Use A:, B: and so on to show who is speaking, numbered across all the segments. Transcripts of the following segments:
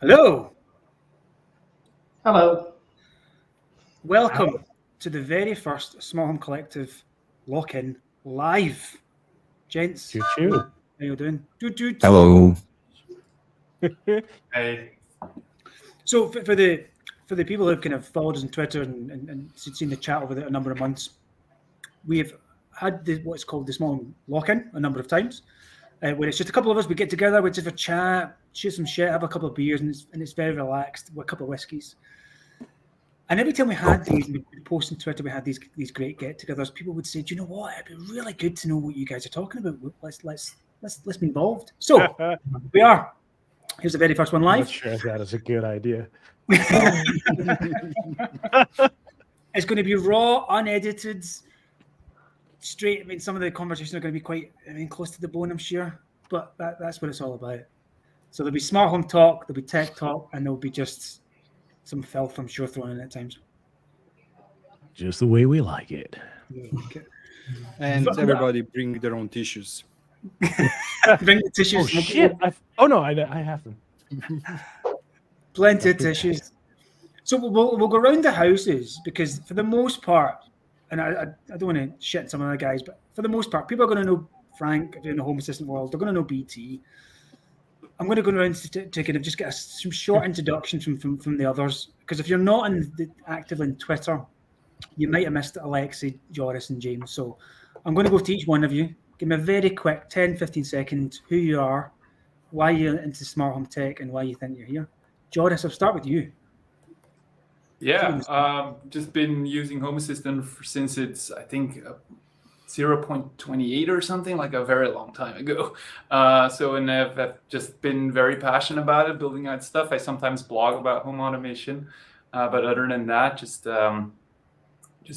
A: Hello.
B: Hello.
A: Welcome to the very first Small Home Collective lock-in live. Gents,
C: Choo-choo.
A: how you doing? Doot.
D: Hello.
B: Hey.
A: So for the people who've kind of followed us on Twitter and seen the chat over a number of months, we have had what's called the Small Home lock-in a number of times, where it's just a couple of us, we get together, we just have a chat, shoot some shit, have a couple of beers, and it's very relaxed with a couple of whiskies. And every time we had these, we post on Twitter, we had these great get-togethers. People would say, "Do you know what? It'd be really good to know what you guys are talking about. Let's be involved." So we are. Here's the very first one
C: I'm
A: live.
C: not sure if that is a good idea.
A: It's going to be raw, unedited, straight. I mean, some of the conversations are going to be quite, close to the bone, I'm sure. But that's what it's all about. So there'll be smart home talk, there'll be tech talk, and there'll be just some filth, I'm sure, thrown in at times.
C: Just the way we like it.
A: Yeah, okay.
E: And everybody bring their own tissues.
A: Bring the tissues.
C: Oh, shit. I have them.
A: Plenty of tissues. So we'll go around the houses because for the most part, and I don't want to shit some of the guys, but for the most part, people are going to know Frank if you're in the home assistant world. They're going to know BT. I'm going to go around to kind of just get some short introductions from the others, because if you're not active on Twitter, you might have missed Alexei, Joris, and James. So I'm going to go to each one of you. Give me a very quick 10, 15 seconds, who you are, why you're into smart home tech, and why you think you're here. Joris, I'll start with you.
B: Yeah, just been using Home Assistant since it's, I think, 0.28 or something, like a very long time ago. And I've just been very passionate about it, building out stuff. I sometimes blog about home automation, but other than that, just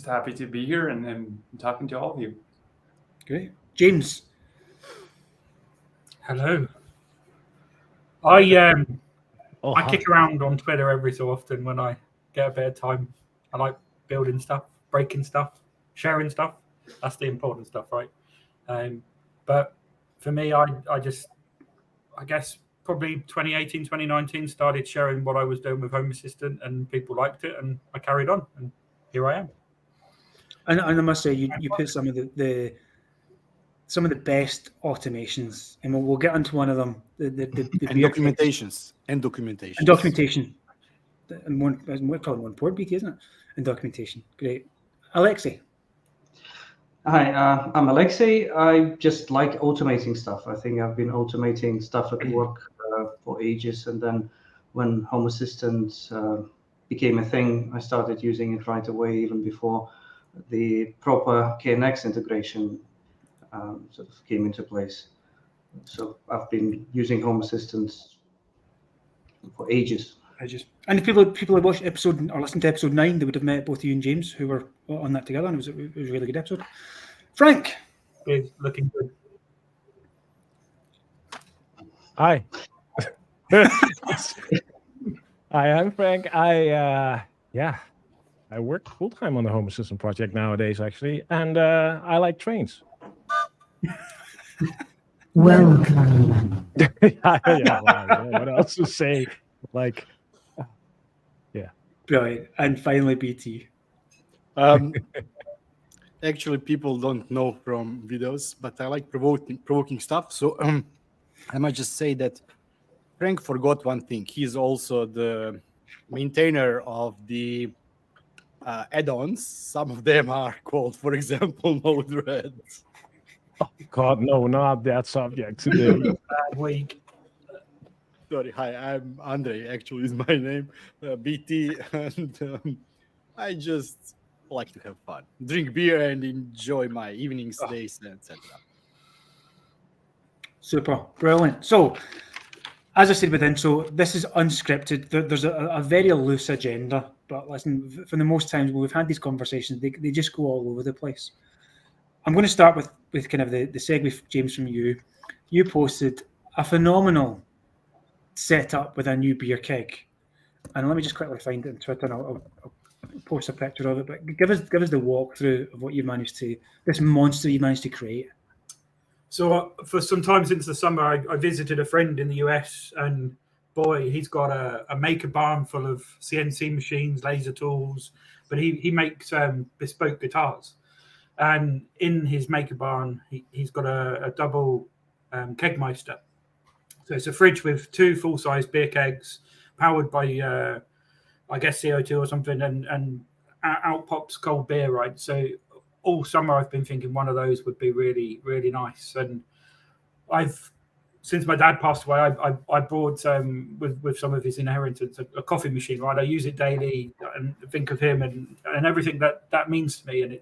B: happy to be here and talking to all of you.
A: Great. James.
F: Hello. I
C: Hi.
F: kick around on Twitter every so often when I get a bit of time. I like building stuff, breaking stuff, sharing stuff. That's the important stuff, right? But for me, I guess probably 2018, 2019 started sharing what I was doing with Home Assistant, and people liked it, and I carried on, and here I am.
A: And I must say, you put some of the best automations, and we'll get into one of them.
E: Documentations. And documentation.
A: And probably more important, BT, isn't it? And documentation. Great. Alexei.
G: Hi, I'm Alexei. I just like automating stuff. I think I've been automating stuff at work for ages. And then when Home Assistant became a thing, I started using it right away, even before the proper KNX integration sort of came into place. So I've been using Home Assistant for ages.
A: And if people had watched episode or listened to episode 9, they would have met both you and James, who were on that together, and it was a really good episode. Frank.
F: It's looking good.
C: Hi. Hi, I'm Frank. I work full time on the Home Assistant project nowadays, actually, and I like trains.
H: Welcome.
C: What else to say?
A: Brilliant. And finally, BT.
E: Actually, people don't know from videos, but I like provoking stuff. So I might just say that Frank forgot one thing. He's also the maintainer of the add-ons. Some of them are called, for example, Node Red.
C: Oh God, no, not that subject today.
F: Bad week.
E: Sorry, hi, I'm Andre. Actually, is my name, BT, and I just like to have fun, drink beer, and enjoy my evenings, days, etc.
A: Super, brilliant. So, as I said with intro, this is unscripted. There's a very loose agenda, but listen, for the most times when we've had these conversations, they just go all over the place. I'm going to start with kind of the segue, James, from you. You posted a phenomenal setup with a new beer keg, and let me just quickly find it on Twitter, and I'll post a picture of it. But give us the walkthrough of what you managed to, this monster you managed to create.
F: So for some time since the summer, I visited a friend in the US, and boy, he's got a maker barn full of CNC machines, laser tools, but he makes bespoke guitars. And in his maker barn, he's got a double Kegmeister. So it's a fridge with 2 full-size beer kegs, powered by, I guess, CO2 or something, and out pops cold beer, right? So all summer I've been thinking one of those would be really, really nice. And since my dad passed away, I brought with some of his inheritance a coffee machine, right? I use it daily and think of him and everything that means to me. And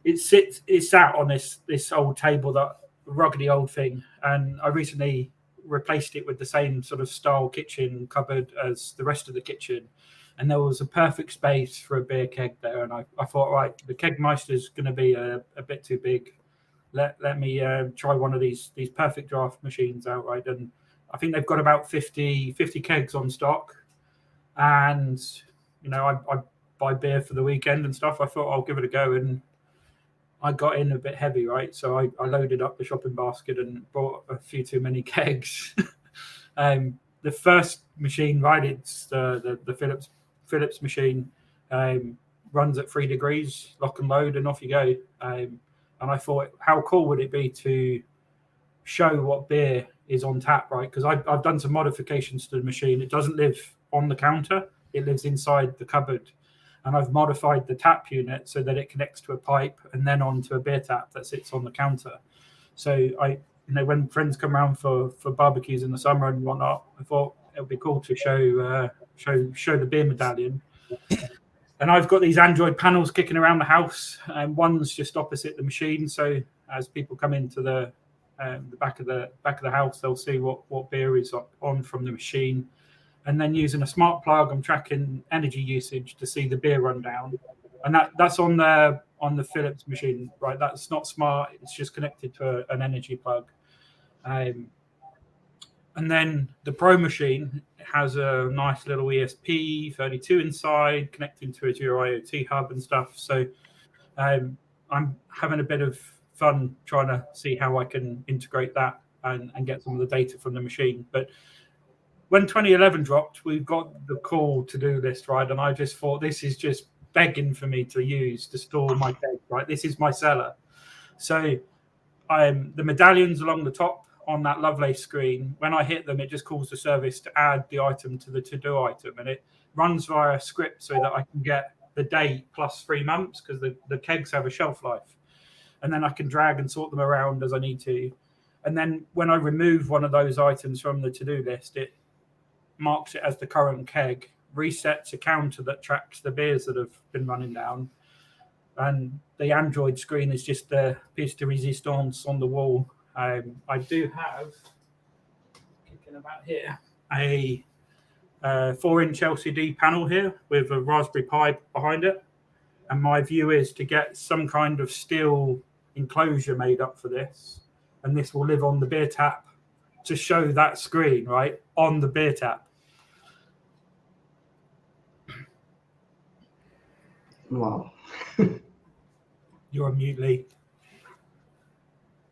F: it sat on this old table, that ruggedy old thing, and I recently replaced it with the same sort of style kitchen cupboard as the rest of the kitchen, and there was a perfect space for a beer keg there. And I thought, right, the Kegmeister's going to be a bit too big. Let me try one of these perfect draft machines out, right? And I think they've got about 50 kegs on stock, and I buy beer for the weekend and stuff. I thought I'll give it a go, and I got in a bit heavy, right? So I loaded up the shopping basket and bought a few too many kegs. The first machine, right, it's the Philips machine, runs at 3 degrees, lock and load, and off you go. And I thought, how cool would it be to show what beer is on tap, right? Because I've done some modifications to the machine. It doesn't live on the counter; it lives inside the cupboard. And I've modified the tap unit so that it connects to a pipe and then onto a beer tap that sits on the counter. So when friends come around for barbecues in the summer and whatnot, I thought it would be cool to show the beer medallion. And I've got these Android panels kicking around the house, and one's just opposite the machine. So as people come into the back of the house, they'll see what beer is on from the machine. And then using a smart plug, I'm tracking energy usage to see the beer rundown, and that's on the Philips machine, right? That's not smart; it's just connected to an energy plug. And then the Pro machine has a nice little ESP32 inside, connecting to a Azure IoT hub and stuff. So I'm having a bit of fun trying to see how I can integrate that and get some of the data from the machine, but when 2011 dropped, we've got the cool to-do list, right? And I just thought, this is just begging for me to use to store my keg, right? This is my cellar. So the medallions along the top on that Lovelace screen, when I hit them, it just calls the service to add the item to the to-do item. And it runs via a script so that I can get the date plus 3 months, because the kegs have a shelf life. And then I can drag and sort them around as I need to. And then when I remove one of those items from the to-do list, it marks it as the current keg, resets a counter that tracks the beers that have been running down, and the Android screen is just a piece de resistance on the wall. I do have, kicking about here, a 4-inch LCD panel here with a Raspberry Pi behind it, and my view is to get some kind of steel enclosure made up for this, and this will live on the beer tap to show that screen, right, on the beer tap.
G: Wow.
F: You're on mute, Lee.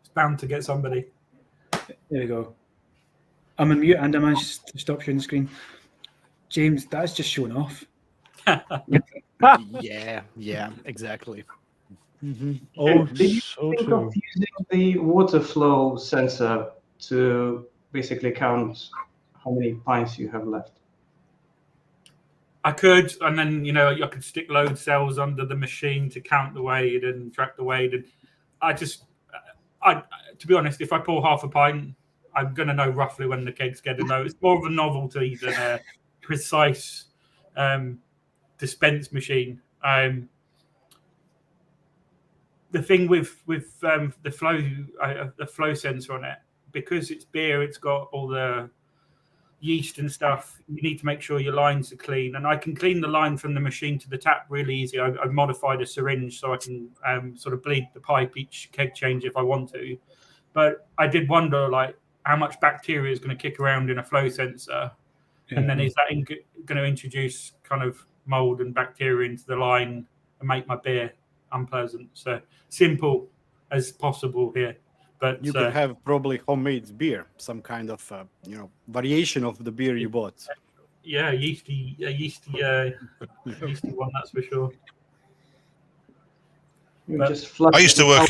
F: It's bound to get somebody.
A: There we go. I'm on mute and I managed to stop sharing the screen. James, that's just showing off.
E: Yeah, exactly.
C: Oh,
G: Did you
C: so
G: think
C: true.
G: of using the water flow sensor to basically count how many pints you have left?
F: I could, and then I could stick load cells under the machine to count the weight and track the weight. And to be honest, if I pour half a pint, I'm going to know roughly when the keg's getting low. It's more of a novelty than a precise dispense machine. The thing with the flow sensor on it, because it's beer, it's got all the yeast and stuff. You need to make sure your lines are clean, and I can clean the line from the machine to the tap really easy. I've modified a syringe so I can sort of bleed the pipe each keg change if I want to. But I did wonder, like, how much bacteria is going to kick around in a flow sensor, and then is that going to introduce kind of mold and bacteria into the line and make my beer unpleasant? So simple as possible here. But
E: you could have probably homemade beer, some kind of variation of the beer you bought.
F: Yeah, yeasty one, that's for sure.
D: I used to work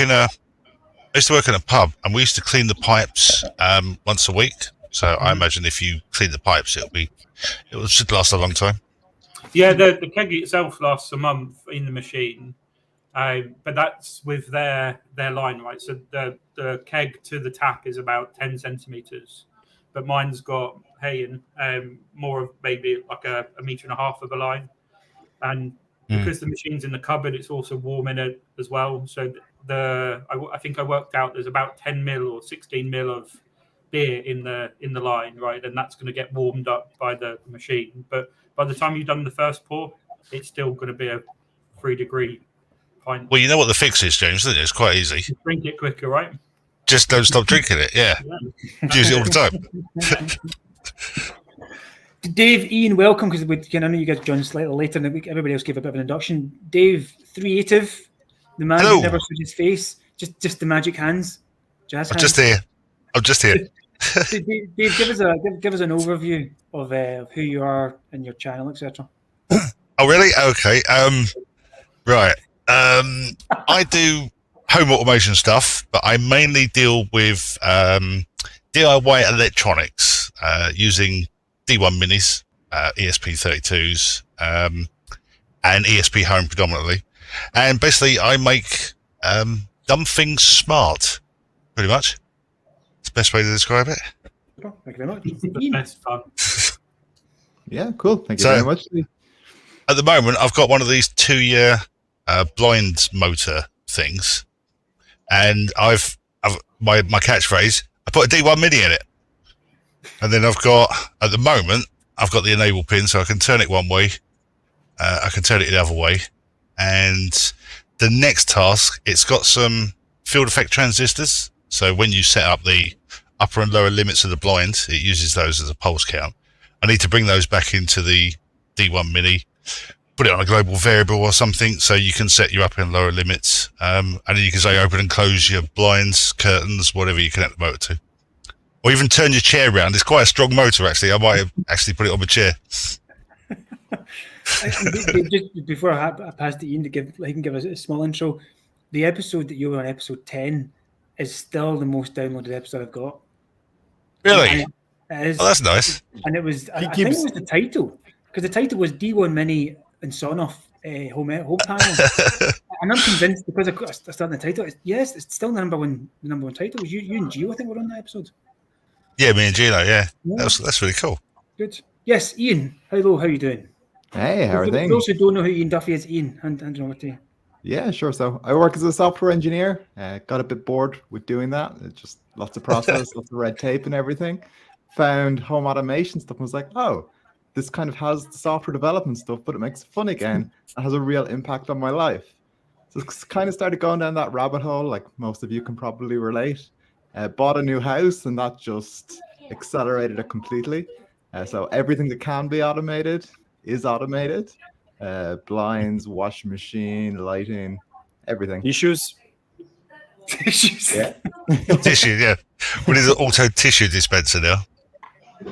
D: in a pub, and we used to clean the pipes once a week. So I imagine if you clean the pipes, it should last a long time.
F: Yeah, the keg itself lasts a month in the machine. But that's with their line, right? So the keg to the tap is about 10 centimeters, but mine's got more of maybe like a meter and a half of a line, and because the machine's in the cupboard, it's also warm in it as well. So I think I worked out there's about 10 mil or 16 mil of beer in the line, right? And that's going to get warmed up by the machine. But by the time you've done the first pour, it's still going to be a 3-degree. Fine.
D: Well, you know what the fix is, James, isn't it? It's quite easy.
F: Just drink it quicker, right?
D: Just don't stop drinking it, yeah. Use it all the time.
A: Dave, Ian, welcome, because I know you guys joined slightly later in the week. Everybody else gave a bit of an introduction. Dave, Creative, the man who never showed his face, just the magic hands. Jazz hands.
D: I'm just here.
A: Dave, give us an overview of who you are and your channel, etc.
D: Oh, really? Okay. Right. I do home automation stuff, but I mainly deal with DIY electronics using D1 minis, ESP32s, and ESP Home predominantly. And basically, I make dumb things smart, pretty much. It's the best way to describe it.
A: Thank you very much.
F: The best fun.
I: Yeah, cool. Thank you very much.
D: At the moment, I've got one of these 2-year blind motor things, and I've my catchphrase, I put a D1 mini in it, and then at the moment I've got the enable pin, so I can turn it one way, I can turn it the other way, and the next task, it's got some field effect transistors, so when you set up the upper and lower limits of the blind, it uses those as a pulse count. I need to bring those back into the D1 mini, put it on a global variable or something, so you can set your upper and lower limits, and then you can say open and close your blinds, curtains, whatever you connect the motor to, or even turn your chair around. It's quite a strong motor, actually. I might have actually put it on my chair.
A: Just before I pass to Ian he can give us a small intro. The episode that you were on, episode 10, is still the most downloaded episode I've got.
D: Really?
A: It is.
D: Oh, that's nice.
A: And it was, I think it was the title, because the title was D1 Mini and Sonoff home panel. And I'm convinced, because I started the title, it's still the number one title. It was you and Gio, I think, were on that episode.
D: Yeah, me and Gino, yeah. That's really cool.
A: Good. Yes, Ian, hello, how are you doing?
I: Hey, how are things?
A: For those who don't know who Ian Duffy is, Ian, hand it over to you.
I: Yeah, sure. So I work as a software engineer. Got a bit bored with doing that. It's just lots of process, lots of red tape and everything. Found home automation stuff and was like, oh, this kind of has the software development stuff, but it makes it fun again. It has a real impact on my life. So it's kind of started going down that rabbit hole, like most of you can probably relate. Bought a new house, and that just accelerated it completely. So everything that can be automated is automated. Blinds, washing machine, lighting, everything.
E: Tissues.
I: Yeah.
D: Tissue, yeah. We need an auto tissue dispenser now.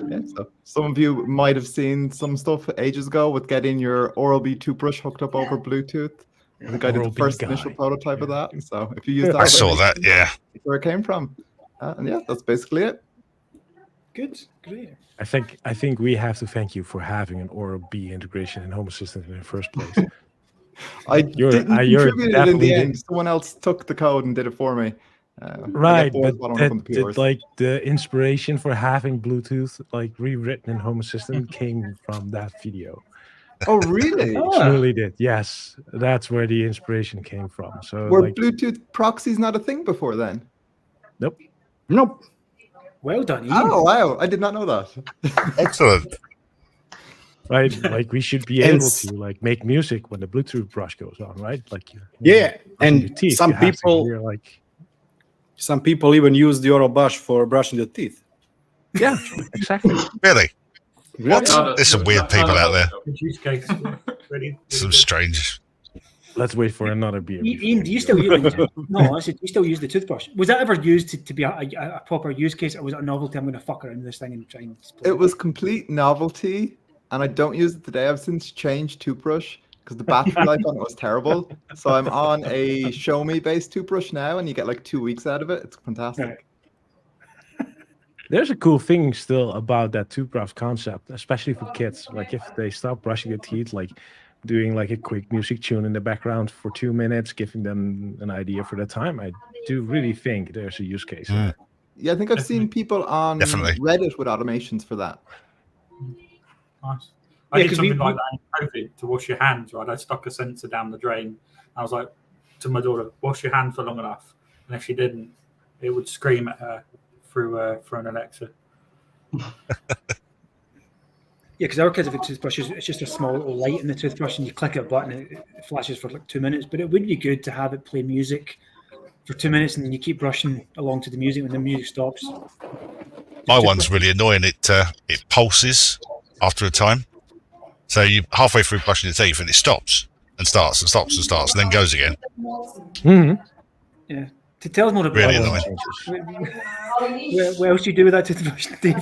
I: Yeah, so some of you might have seen some stuff ages ago with getting your Oral-B toothbrush hooked up over Bluetooth. I think I did the first initial prototype of that. So if you use that,
D: I saw that, yeah.
I: That's where it came from. And yeah, that's basically it.
A: Good, great.
C: I think we have to thank you for having an Oral-B integration in Home Assistant in the first place.
I: I didn't
C: you're
I: contribute it in
C: definitely
I: the
C: the-
I: end. Someone else took the code and did it for me. I get
C: Right,
I: bored
C: but
I: following up on the PRs.
C: like the inspiration for having Bluetooth like rewritten in Home Assistant came from that video.
I: Oh, really?
C: It truly did. Yes, that's where the inspiration came from. So
I: Were
C: like,
I: Bluetooth proxies not a thing before then?
C: nope.
E: Nope.
A: Well done, Ian.
I: Oh, wow. I did not know that.
D: Excellent.
C: Right, like we should be
E: And
C: able to like make music when the Bluetooth brush goes on, right? Like
E: Yeah,
C: brushing your
E: and
C: teeth,
E: some
C: you have to
E: people
C: hear, like
E: some people even use the oral brush for brushing their teeth.
C: yeah, exactly.
D: Really? What?
B: Not a-
D: There's some weird
B: not
D: people
B: a-
D: out there.
F: Good use case. Really
D: Some
F: good.
D: strange.
C: Let's wait for another beer.
A: Ian, do you still use no? I said, do you still use the toothbrush? Was that ever used to be a proper use case, or was it a novelty? I'm going to fuck around with this thing and try and.
I: It was complete novelty, and I don't use it today. I've since changed toothbrush because the battery life on it was terrible. So I'm on a Show Me based toothbrush now, and you get like 2 weeks out of it. It's fantastic.
A: Right.
C: There's a cool thing still about that toothbrush concept, especially for kids. Like if they stop brushing their teeth, like doing like a quick music tune in the background for 2 minutes, giving them an idea for the time. I do really think there's a use case.
D: Mm.
I: Yeah, I think I've seen people on
D: Definitely.
I: Reddit with automations for that.
F: Nice. I
A: Yeah,
F: did
A: 'cause
F: something
A: we-
F: like that in COVID to wash your hands, right? I stuck a sensor down the drain. I was like to my daughter, wash your hands for long enough. And if she didn't, it would scream at her through an Alexa.
A: Yeah, because our kids have a toothbrush. It's just a small little light in the toothbrush, and you click a button, it flashes for like 2 minutes. But it would be good to have it play music for 2 minutes, and then you keep brushing along to the music when the music stops.
D: My one's really annoying. It pulses after a time. So you halfway through brushing your teeth and it stops and starts and stops and starts and then goes again.
C: Mhm.
A: Yeah. To tell us more about
D: Really
A: that,
D: annoying.
A: what else do you do with that toothbrush, Dave?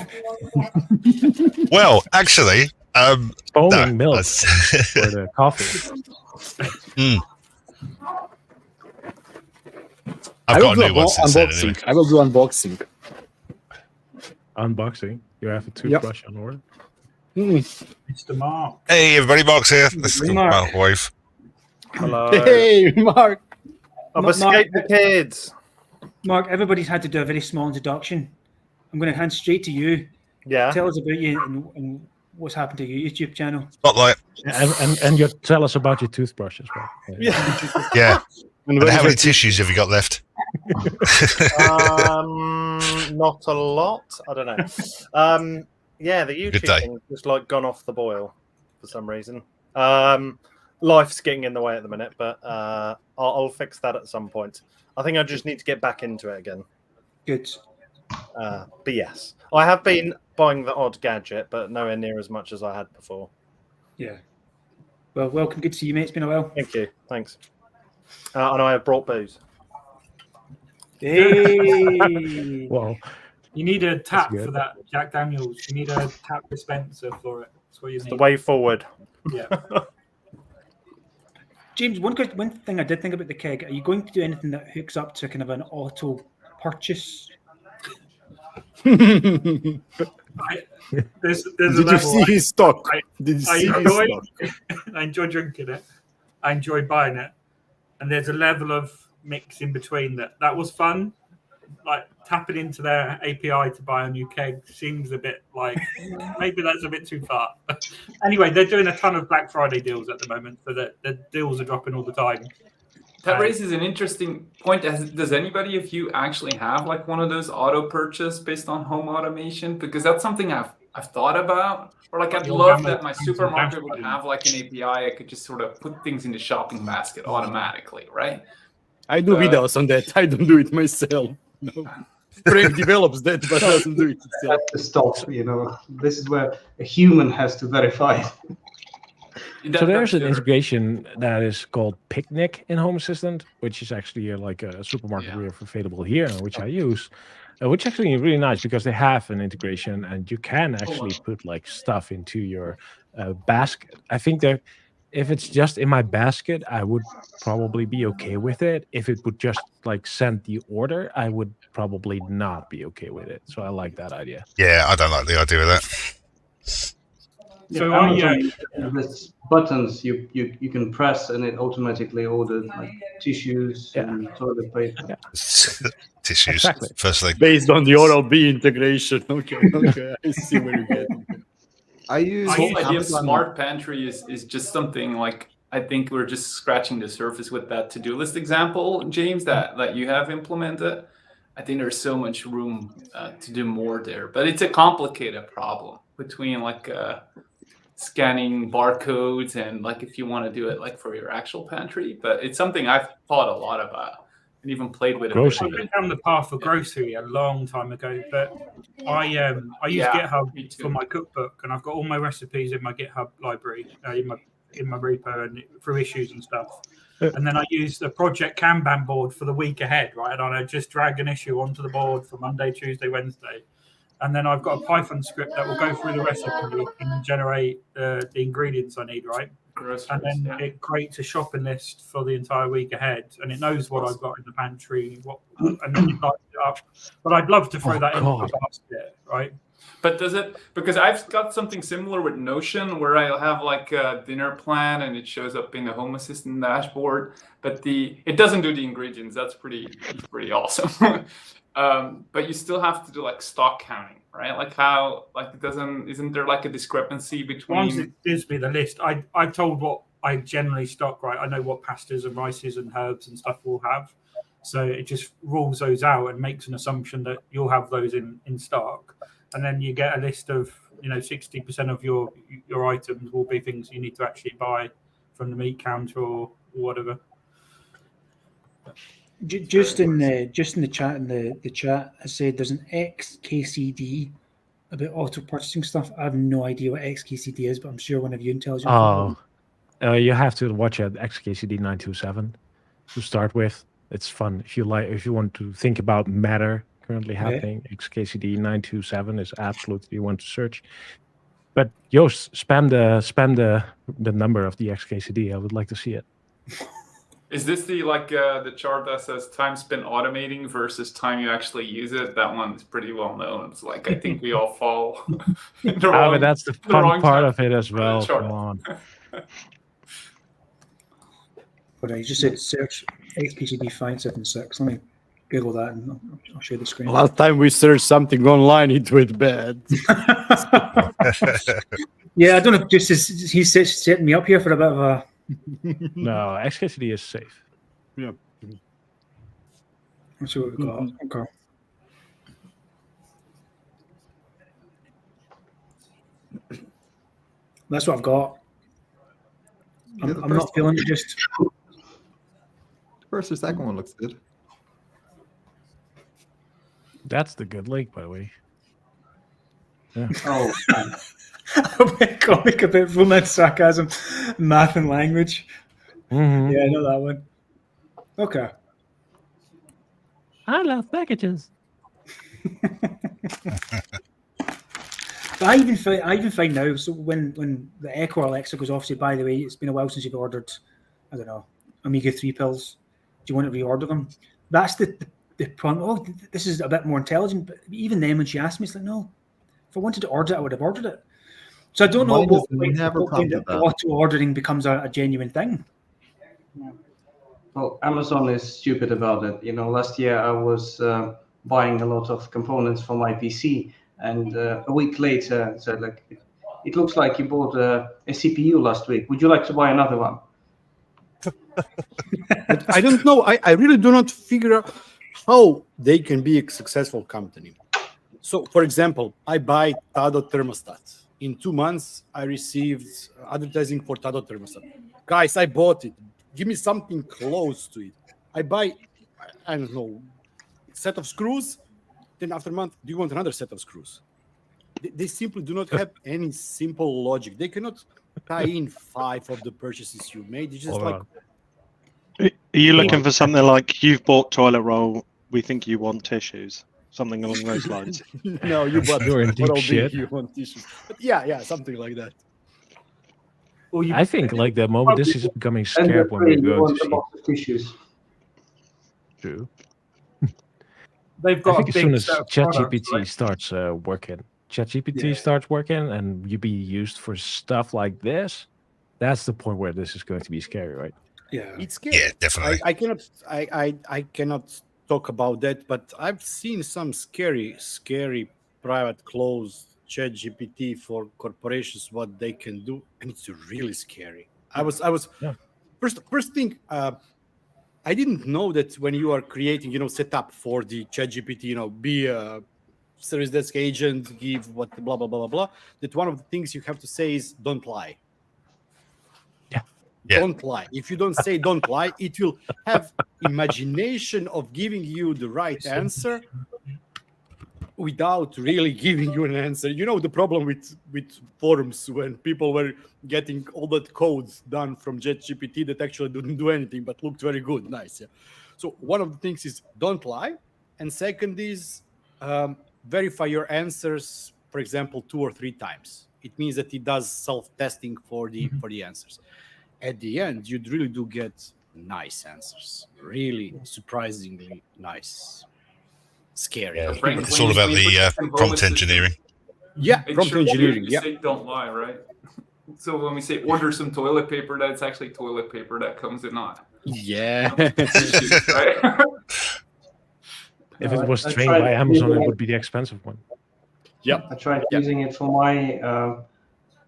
D: Well, actually,
C: Foaming milk
D: that's-
C: for the coffee.
D: I've got a new one since then. Anyway.
E: I will do unboxing.
C: Unboxing. You have a toothbrush on order.
F: Mr. Mark.
D: Hey, everybody, Mark's here. This is
A: Mark.
D: my wife.
J: Hello.
E: Hey, Mark.
J: I've
A: Mark-
J: escaped the kids.
A: Mark, everybody's had to do a very small introduction. I'm going to hand straight to you.
J: Yeah.
A: Tell us about you and what's happened to your YouTube channel.
D: Spotlight.
C: And you tell us about your toothbrush as well.
D: Yeah.
E: And
D: And how many tissues have you got left?
J: Not a lot. I don't know. Yeah, the
D: Good
J: YouTube
D: day.
J: thing just like gone off the boil for some reason. Life's getting in the way at the minute, but I'll fix that at some point. I think I just need to get back into it again.
A: Good.
J: But yes, I have been buying the odd gadget, but nowhere near as much as I had before.
A: Yeah. Well, welcome. Good to see you, mate. It's been a while.
J: Thank you. Thanks. And I have brought booze.
A: Hey.
C: Well,
F: You need a tap
C: good.
F: for that, Jack Daniels. You need a tap dispenser for it. That's what you
J: The
F: need.
J: way forward.
F: Yeah.
A: James, one thing I did think about the keg, are you going to do anything that hooks up to kind of an auto purchase?
F: There's a
E: Did you
F: level
E: see his stock?
F: I-
E: Did you
F: I
E: see his
F: enjoy,
E: stock?
F: I enjoy drinking it. I enjoy buying it. And there's a level of mix in between that was fun. Like tapping into their API to buy a new keg seems a bit like maybe that's a bit too far. Anyway, they're doing a ton of Black Friday deals at the moment, so the deals are dropping all the time.
B: That raises an interesting point. Does anybody of you actually have like one of those auto purchase based on home automation? Because that's something I've thought about. Or like I'd
F: Your
B: love
F: grandma
B: that my
F: thinks
B: supermarket
F: about
B: would
F: it.
B: have like an API. I could just sort of put things in the shopping basket automatically, right?
E: I do
B: Uh,
E: videos on that. I don't do it myself. No. Frank develops that, but doesn't do it himself.
G: That's the stop. You know, this is where a human has to verify.
C: so there's an integration that is called Picnic in Home Assistant, which is actually like a supermarket we have available here, which I use, which actually is really nice because they have an integration and you can actually put like stuff into your basket. I think if it's just in my basket, I would probably be okay with it. If it would just like send the order, I would probably not be okay with it. So I like that idea.
D: Yeah, I don't like the idea of that.
F: So
G: there's buttons you can press and it automatically orders like tissues and toilet paper.
C: Yeah.
D: Tissues.
C: Exactly.
D: First thing.
E: Based on the Oral-B integration. Okay, I see where you get.
I: I use
B: The whole idea of
I: Amazon-
B: smart pantry is just something like I think we're just scratching the surface with that to-do list example, James, that you have implemented. I think there's so much room to do more there, but it's a complicated problem between like scanning barcodes and like if you want to do it like for your actual pantry. But it's something I've thought a lot about and even played with.
C: Grocery.
F: I went down the path of grocery a long time ago, but I use GitHub for my cookbook, and I've got all my recipes in my GitHub library, in my repo and through issues and stuff. And then I use the project Kanban board for the week ahead, right? And I just drag an issue onto the board for Monday, Tuesday, Wednesday. And then I've got a Python script that will go through the recipe and generate the ingredients I need, right? And then it creates a shopping list for the entire week ahead, and it knows what I've got in the pantry, and then you light it up. But I'd love to throw that into a basket, right?
B: But does it, because I've got something similar with Notion where I'll have like a dinner plan and it shows up in the Home Assistant dashboard, but it doesn't do the ingredients. That's pretty awesome. But you still have to do like stock counting, right? Like how, like isn't there like a discrepancy between?
F: Once it gives me the list, I've told what I generally stock, right? I know what pastas and rices and herbs and stuff we'll have. So it just rules those out and makes an assumption that you'll have those in stock. And then you get a list of, 60% of your items will be things you need to actually buy from the meat counter or whatever.
A: Just in the chat, the chat, I said there's an XKCD about auto purchasing stuff. I have no idea what XKCD is, but I'm sure one of you intelligent.
C: You have to watch it, XKCD 927 to start with. It's fun if you want to think about matter currently happening. XKCD 927 is absolutely one to search. But Joost, spam the number of the XKCD. I would like to see it.
B: Is this the chart that says time spent automating versus time you actually use it? That one's pretty well known. It's like I think we all fall.
C: But that's the fun part of it as well. Come on.
A: But I just said search XKCD 576. Let me Google that and I'll share the screen.
E: Last time we searched something online, it went bad.
A: Yeah, I don't know. He's setting me up here for a bit of a.
C: No, XKCD is safe.
E: Yeah.
A: Let's see what we got. Okay. That's what I've got. I'm not feeling it. Just
I: the first or second one looks good.
C: That's the good link, by the way. Yeah.
G: Oh,
A: comic about romance, sarcasm, math, and language.
C: Mm-hmm.
A: Yeah, I know that one. Okay.
C: I love packages.
A: But I even find now. So when the Echo Alexa goes off, say, by the way, it's been a while since you've ordered, I don't know, omega-3 pills. Do you want to reorder them? That's the prompt. Oh, this is a bit more intelligent. But even then, when she asked me, it's like, no. If I wanted to order it, I would have ordered it. So I don't know what kind of auto ordering becomes a genuine thing.
G: Well, Amazon is stupid about it. Last year I was buying a lot of components for my PC, and a week later said, like, it looks like you bought a CPU last week. Would you like to buy another one?
E: But I don't know. I really do not figure out how they can be a successful company. So, for example, I buy Tado thermostat. In 2 months, I received advertising for Tado thermostat. Guys, I bought it. Give me something close to it. I buy, I don't know, set of screws. Then after a month, do you want another set of screws? They simply do not have any simple logic. They cannot tie in 5 of the purchases you made. It's just
C: Hold
K: Are you looking for something like you've bought toilet roll, we think you want tissues? Something along those lines.
E: No, you bought
C: You're in deep
E: Oral-B,
C: shit.
E: you want tissues. But yeah, something like that.
F: Or you,
C: I think like the moment this is becoming
G: And
C: scared
G: the
C: when we're
G: three, you
C: going
G: want
C: to
G: a
C: see.
G: box of tissues.
C: True.
F: they've
C: I
F: got
C: think
F: a
C: as soon
F: big
C: as
F: set of products,
C: ChatGPT
F: right?
C: starts working, ChatGPT
F: Yeah.
C: starts working, and you be used for stuff like this, that's the point where this is going to be scary, right?
A: Yeah.
E: It's scary.
D: Yeah, definitely.
E: I cannot talk about that, but I've seen some scary private closed chat GPT for corporations, what they can do, and it's really scary. I was
C: Yeah.
E: first thing, I didn't know that when you are creating, setup for the chat GPT, be a service desk agent, give what blah blah blah blah blah, that one of the things you have to say is don't lie.
D: Yeah.
E: Don't lie. If you don't say don't lie, it will have imagination of giving you the right answer without really giving you an answer. You know the problem with forums when people were getting all that codes done from ChatGPT that actually didn't do anything but looked very good, nice. Yeah. So one of the things is don't lie, and second is verify your answers. For example, 2 or 3 times. It means that it does self-testing for the answers. At the end, you really do get nice answers. Really surprisingly nice. Scary.
D: Yeah.
B: Frank,
D: It's
B: when
D: all
B: you-
D: about
B: when you
D: the
B: put Home
D: prompt
B: Assistant,
D: engineering.
E: Yeah,
B: make
E: prompt
B: sure
E: engineering.
B: You
E: Yeah.
B: say don't lie, right? So when we say order some toilet paper, that's actually toilet paper that comes in not.
E: Yeah.
B: tissues, right?
C: If
G: No,
C: it was
G: I
C: trained
G: tried
C: by Amazon,
G: using
C: it
G: it.
C: would be the expensive one.
E: Yep.
G: I tried
E: Yeah.
G: using it for my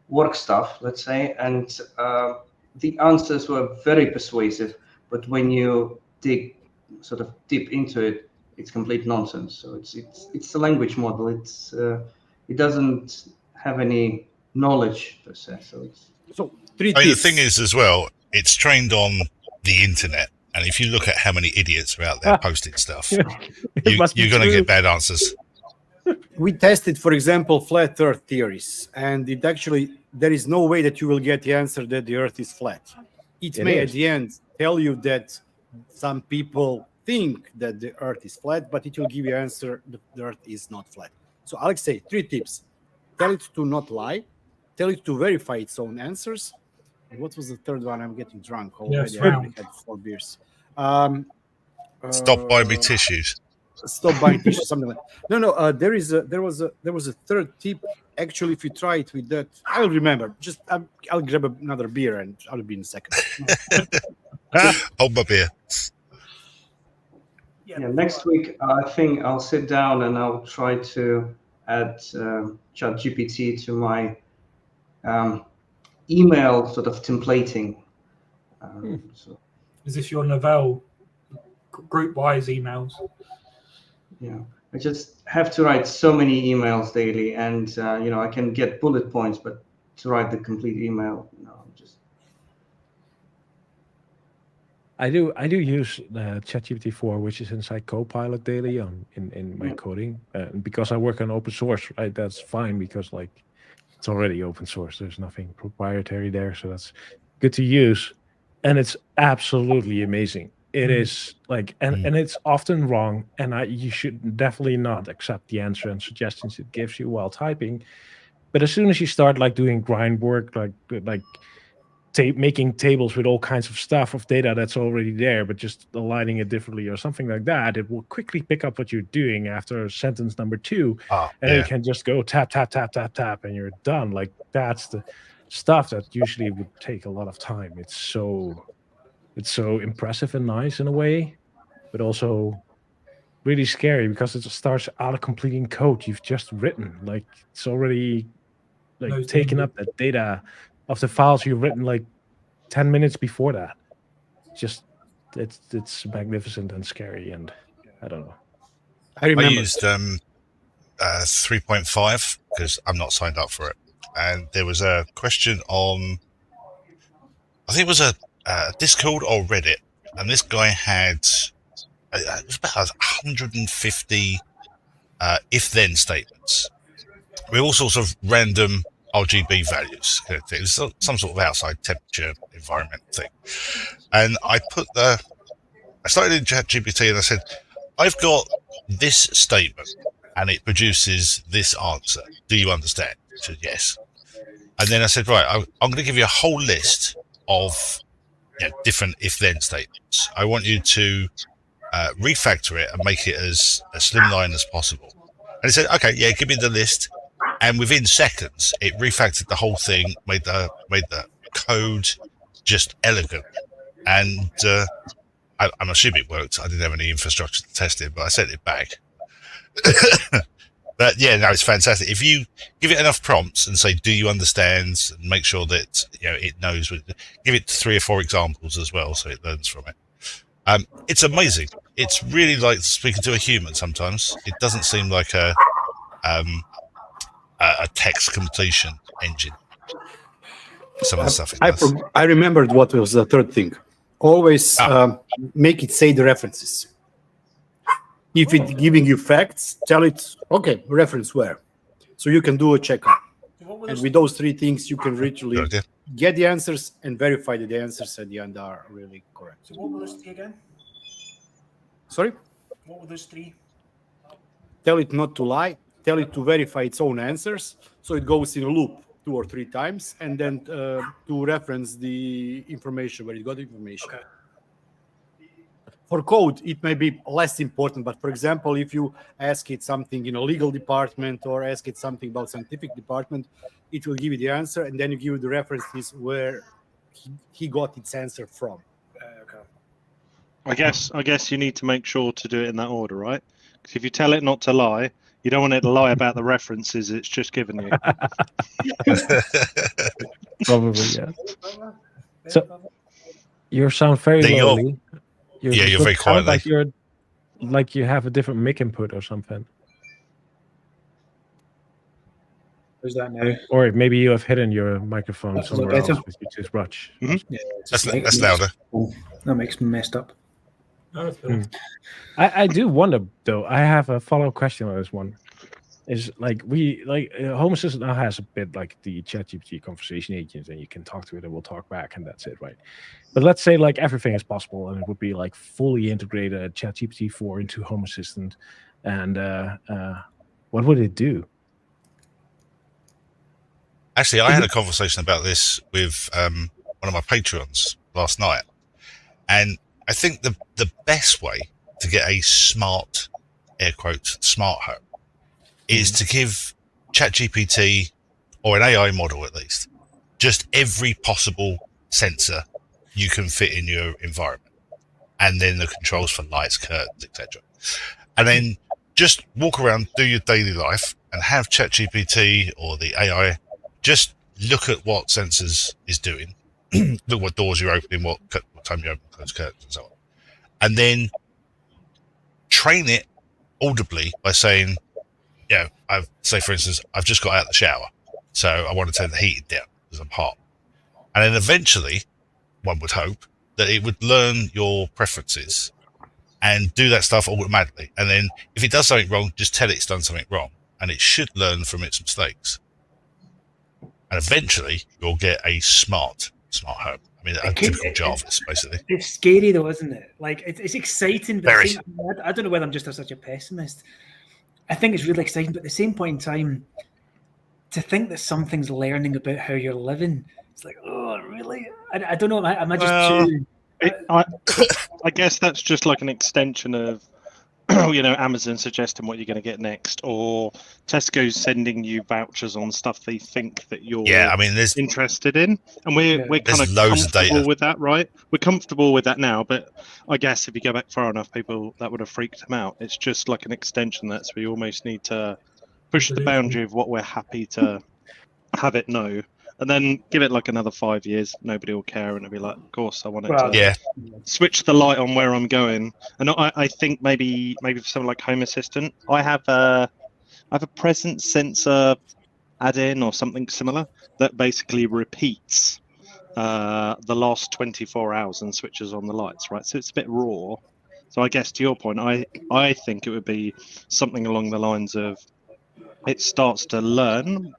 G: work stuff, let's say, and the answers were very persuasive. But when you sort of deep into it, it's complete nonsense. So it's a language model. It doesn't have any knowledge per se. So it's
E: So 3
D: I mean, the
E: tips.
D: thing is as well, it's trained on the internet. And if you look at how many idiots are out there posting stuff,
C: It must be
D: you're going to
C: true.
D: get bad answers.
E: We tested, for example, flat Earth theories, and it actually there is no way that you will get the answer that the Earth is flat. It
C: It
E: may
C: is.
E: at the end tell you that some people think that the Earth is flat, but it will give you answer that the Earth is not flat. So Alex say 3 tips: tell it to not lie, tell it to verify its own answers. And what was the third one? I'm getting drunk already. I already had 4 beers.
D: Stop buying me tissues.
E: Stop buying tissues, something like that. No. There was a third tip. Actually, if you try it with that, I'll remember. Just I'll grab another beer and I'll be in a second.
D: Hold my beer.
G: yeah. Next week, I think I'll sit down and I'll try to add ChatGPT to my email sort of templating. So
F: Is this your Novell group-wise emails?
G: yeah, I just have to write so many emails daily, and I can get bullet points, but to write the complete email, just
C: I do use ChatGPT 4, which is inside Copilot daily in my coding. Because I work on open source, right? That's fine because like it's already open source. There's nothing proprietary there, so that's good to use. And it's absolutely amazing. It is like, and it's often wrong, and you should definitely not accept the answer and suggestions it gives you while typing. But as soon as you start like doing grind work, like making tables with all kinds of stuff of data that's already there, but just aligning it differently or something like that, it will quickly pick up what you're doing after sentence number 2, and then you can just go tap, tap, tap, tap, tap, and you're done. Like that's the stuff that usually would take a lot of time. It's so impressive and nice in a way, but also really scary because it starts out of completing code you've just written. Like it's already like taking up that data of the files you've written like 10 minutes before that. Just it's magnificent and scary, and I don't know.
D: I used 3.5 because I'm not signed up for it, and there was a question on, I think it was a Discord or Reddit, and this guy had it was about 150 if-then statements with all sorts of random RGB values. It was some sort of outside temperature environment thing, and I started in ChatGPT and I said, I've got this statement and it produces this answer. Do you understand? He said yes. And then I said, right, I'm going to give you a whole list of different if-then statements. I want you to refactor it and make it as slimline as possible. And he said, okay, yeah, give me the list. And within seconds, it refactored the whole thing, made the code just elegant. And I'm assuming it worked. I didn't have any infrastructure to test it, but I sent it back. But yeah, no, it's fantastic. If you give it enough prompts and say, do you understand, and make sure that it knows, give it 3 or 4 examples as well so it learns from it. It's amazing. It's really like speaking to a human sometimes. It doesn't seem like a text completion engine. Some of the stuff it does.
L: I remembered what was the third thing. Always make it say the references. If it's giving you facts, tell it, okay, reference where. So you can do a checkup. And with those 3 things, you can literally get the answers and verify that the answers at the end are really correct.
A: So what were those 3 again?
L: Sorry?
A: What were those 3?
L: Tell it not to lie. Tell it to verify its own answers. So it goes in a loop 2 or 3 times. And then to reference the information where you got the information.
A: Okay.
L: For code, it may be less important, but for example, if you ask it something in a legal department or ask it something about scientific department, it will give you the answer, and then you give the references where he got its answer from.
K: Okay. I guess you need to make sure to do it in that order, right? Because if you tell it not to lie, you don't want it to lie about the references it's just given you.
C: Probably, yeah. So you sound very lowly.
D: You're very quiet.
C: Like you have a different mic input or something.
A: Where's that now?
C: Or maybe you have hidden your microphone somewhere else with your toothbrush.
D: Mm-hmm. Yeah, that's louder.
A: That makes me messed up.
C: I do wonder though. I have a follow-up question on this one. Is Home Assistant now has a bit like the ChatGPT conversation agents, and you can talk to it and we'll talk back, and that's it, right? But let's say like everything is possible, and it would be like fully integrated ChatGPT 4 into Home Assistant, and what would it do?
D: Actually, I had a conversation about this with one of my Patreons last night, and I think the best way to get a smart, air quotes, smart home is to give ChatGPT, or an AI model at least, just every possible sensor you can fit in your environment, and then the controls for lights, curtains, etc. And then just walk around, do your daily life, and have ChatGPT or the AI just look at what sensors is doing, look what doors you're opening, what time you open, close curtains, and so on, and then train it audibly by saying, say for instance, I've just got out of the shower, so I want to turn the heating down because I'm hot. And then eventually, one would hope that it would learn your preferences and do that stuff automatically. And then if it does something wrong, just tell it it's done something wrong, and it should learn from its mistakes. And eventually, you'll get a smart home. I mean, a typical Jarvis, basically.
A: It's scary though, isn't it? Like it's exciting, but
D: Very.
A: I don't know whether I'm just such a pessimist. I think it's really exciting, but at the same point in time, to think that something's learning about how you're living, it's like, oh, really? I don't know. Am I just too?
K: I guess that's just like an extension of, Amazon suggesting what you're going to get next, or Tesco's sending you vouchers on stuff they think that you're interested in, and we're kind of comfortable with that, right? We're comfortable with that now, but I guess if you go back far enough, people that would have freaked them out. It's just like an extension. That's where you almost need to push the boundary of what we're happy to have it know. And then give it like another 5 years, nobody will care, and it'll be like, of course, I want it to switch the light on where I'm going. And I think maybe for something like Home Assistant, I have a presence sensor add-in or something similar that basically repeats the last 24 hours and switches on the lights, right? So it's a bit raw. So I guess to your point, I think it would be something along the lines of it starts to learn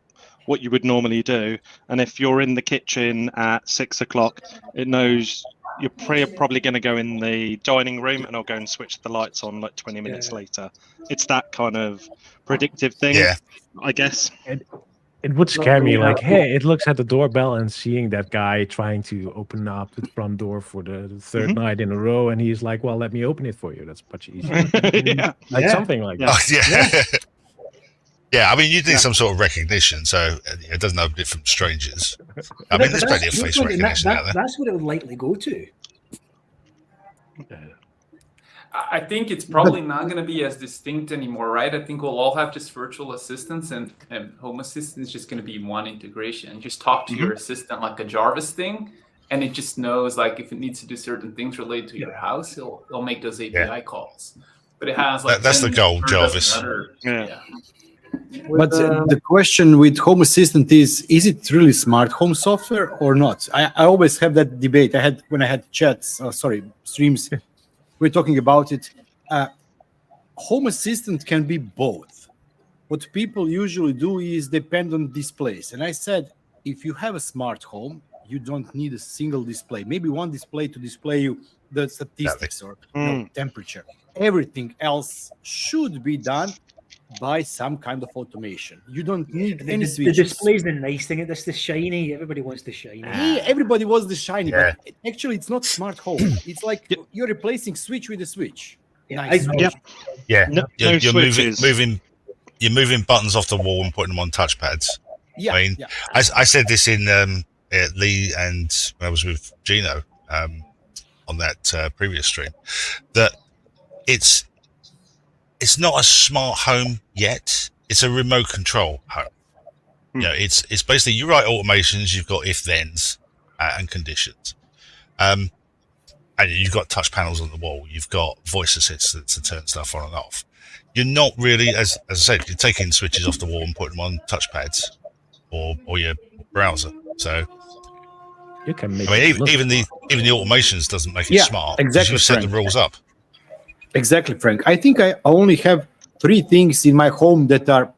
K: what you would normally do, and if you're in the kitchen at 6 o'clock, it knows you're probably going to go in the dining room, and I'll go and switch the lights on like 20 minutes later. It's that kind of predictive thing, I guess.
C: It would scare me,
G: we
C: like,
G: have-
C: hey, it looks at the doorbell and seeing that guy trying to open up the front door for the third night in a row, and he's like, well, let me open it for you. That's much easier.
K: Yeah.
C: Like
G: Yeah.
C: something like
K: Yeah.
C: that.
D: Oh, yeah. Yeah, I mean, you need some sort of recognition, so it doesn't know different strangers. I mean, there's plenty of face recognition out there.
A: That's what it would likely go to.
B: I think it's probably not going to be as distinct anymore, right? I think we'll all have just virtual assistants, and Home Assistant is just going to be one integration. Just talk to your assistant like a Jarvis thing, and it just knows, like, if it needs to do certain things related to your house, it'll make those API calls. But it has like
D: That's the
B: 10
D: goal,
B: or a dozen
D: Jarvis.
B: other-
K: Yeah.
L: But the question with Home Assistant is it really smart home software or not? I always have that debate. When I had streams, we're talking about it. Home Assistant can be both. What people usually do is depend on displays. And I said, if you have a smart home, you don't need a single display. Maybe one display to display you the statistics or temperature. Everything else should be done by some kind of automation. You don't need any
A: The
L: switches.
A: display's the nice thing. It's the shiny. Everybody wants the shiny.
L: Yeah, everybody wants the shiny,
D: Yeah.
L: but actually it's not smart home. It's like you're replacing switch with a switch.
A: Nice.
D: Yeah,
K: No
D: you're
K: switches.
D: you're moving buttons off the wall and putting them on touchpads.
L: Yeah,
D: I mean,
L: yeah.
D: I said this in Lee and when I was with Gino on that previous stream, that it's not a smart home yet. It's a remote control home. You know, it's basically you write automations. You've got if thens and conditions, and you've got touch panels on the wall. You've got voice assistants to turn stuff on and off. You're not really, as I said, you're taking switches off the wall and putting them on touchpads or your browser. So
C: You can make
D: I mean,
C: it look
D: even the automations doesn't make it
L: Yeah,
D: smart. 'Cause
L: exactly,
D: You set the
L: Frank.
D: rules up.
L: Exactly, Frank. I think I only have 3 things in my home that are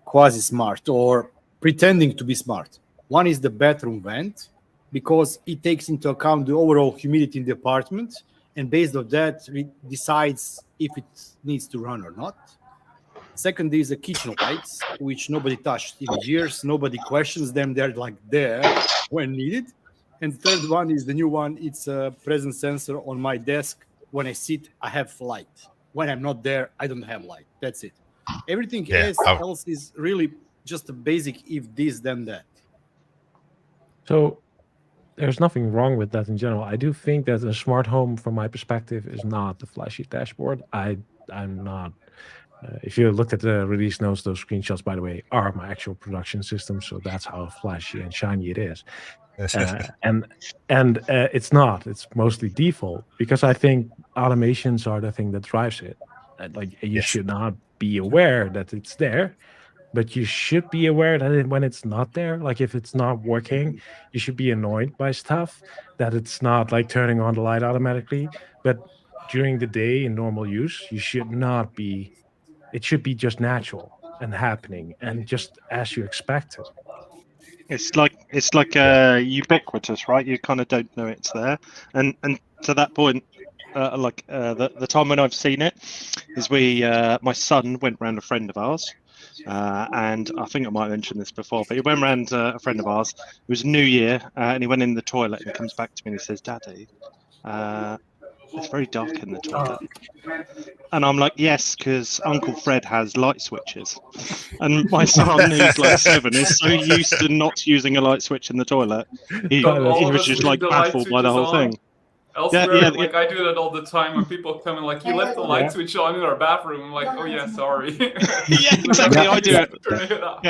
L: quasi-smart or pretending to be smart. One is the bathroom vent, because it takes into account the overall humidity in the apartment, and based on that, it decides if it needs to run or not. Second is the kitchen lights, which nobody touched in years. Nobody questions them. They're like there when needed. And third one is the new one. It's a presence sensor on my desk. When I sit, I have light. When I'm not there, I don't have light. That's it. Everything else is really just a basic if this, then that.
C: So there's nothing wrong with that in general. I do think that a smart home, from my perspective, is not the flashy dashboard. I'm not. If you looked at the release notes, those screenshots, by the way, are my actual production system. So that's how flashy and shiny it is. And it's not. It's mostly default, because I think automations are the thing that drives it. Like you should not be aware that it's there, but you should be aware that when it's not there, like if it's not working, you should be annoyed by stuff, that it's not like turning on the light automatically. But during the day in normal use, you should not be. It should be just natural and happening and just as you expect it.
K: It's like ubiquitous, right? You kind of don't know it's there, and to that point, the time when I've seen it is my son went round a friend of ours, and I think I might have mentioned this before, but he went round a friend of ours. It was New Year, and he went in the toilet and he comes back to me and he says, "Daddy, it's very dark in the toilet." And I'm like, yes, because Uncle Fred has light switches. And my son, who's like 7, is so used to not using a light switch in the toilet. He was just like baffled by the whole thing.
B: Elsewhere, like I do that all the time when people come in, like, you left the light switch on in our bathroom. I'm like, oh yeah, sorry.
K: Yeah, exactly. I do it.
B: Turn it off.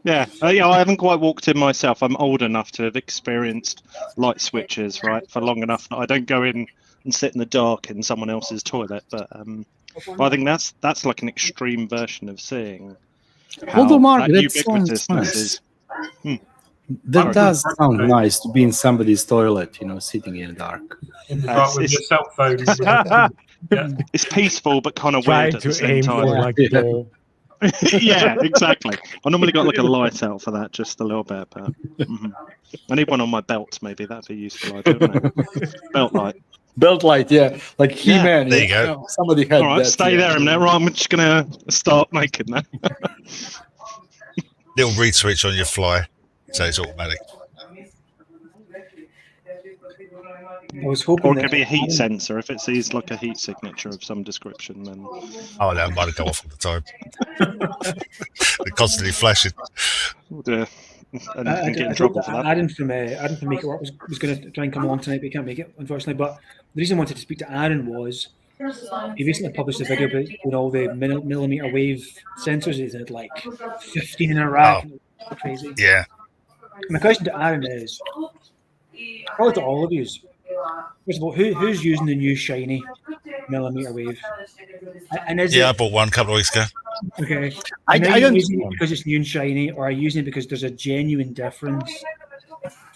K: Yeah. I haven't quite walked in myself. I'm old enough to have experienced light switches, right, for long enough that I don't go in and sit in the dark in someone else's toilet. But I think that's like an extreme version of seeing how
L: Although, Mark,
K: that
L: that sounds
K: ubiquitousness
L: nice.
K: is.
L: That does sound nice to be in somebody's toilet, sitting in the dark.
F: In the dark with your cell phone.
K: It's peaceful, but kind of
C: Trying
K: weird at the
C: to
K: same
C: aim
K: time.
C: for like the ball.
K: Yeah, exactly. I normally got like a light out for that, just a little bit. But I need one on my belt, maybe that'd be useful. I don't know. Belt light.
L: Belt light, yeah, like He-Man.
D: There you go.
L: Somebody had
K: All right,
L: that.
K: stay there a minute. Right, I'm just gonna start making that.
D: little read switch on your fly, so it's automatic.
A: I was hoping
K: Or it
A: that
K: could be a heat sensor. If it sees like a heat signature of some description, then
D: Oh, that might go off all the time. They're constantly flashing.
K: and
A: I
K: get in
A: thought
K: trouble
A: that
K: for that.
A: Aaron from Make It Work was going to try and come along tonight, but he can't make it, unfortunately. But the reason I wanted to speak to Aaron was he recently published a video about all the millimeter wave sensors. He had like 15 in a rack.
D: Oh,
A: crazy.
D: Yeah.
A: My question to Aaron is, probably to all of you, first of all, who's using the new shiny millimeter wave? And is
D: I
A: it,
D: bought one a couple of weeks ago.
A: okay?
L: I
A: Are you
L: don't-
A: using it because it's new and shiny, or are you using it because there's a genuine difference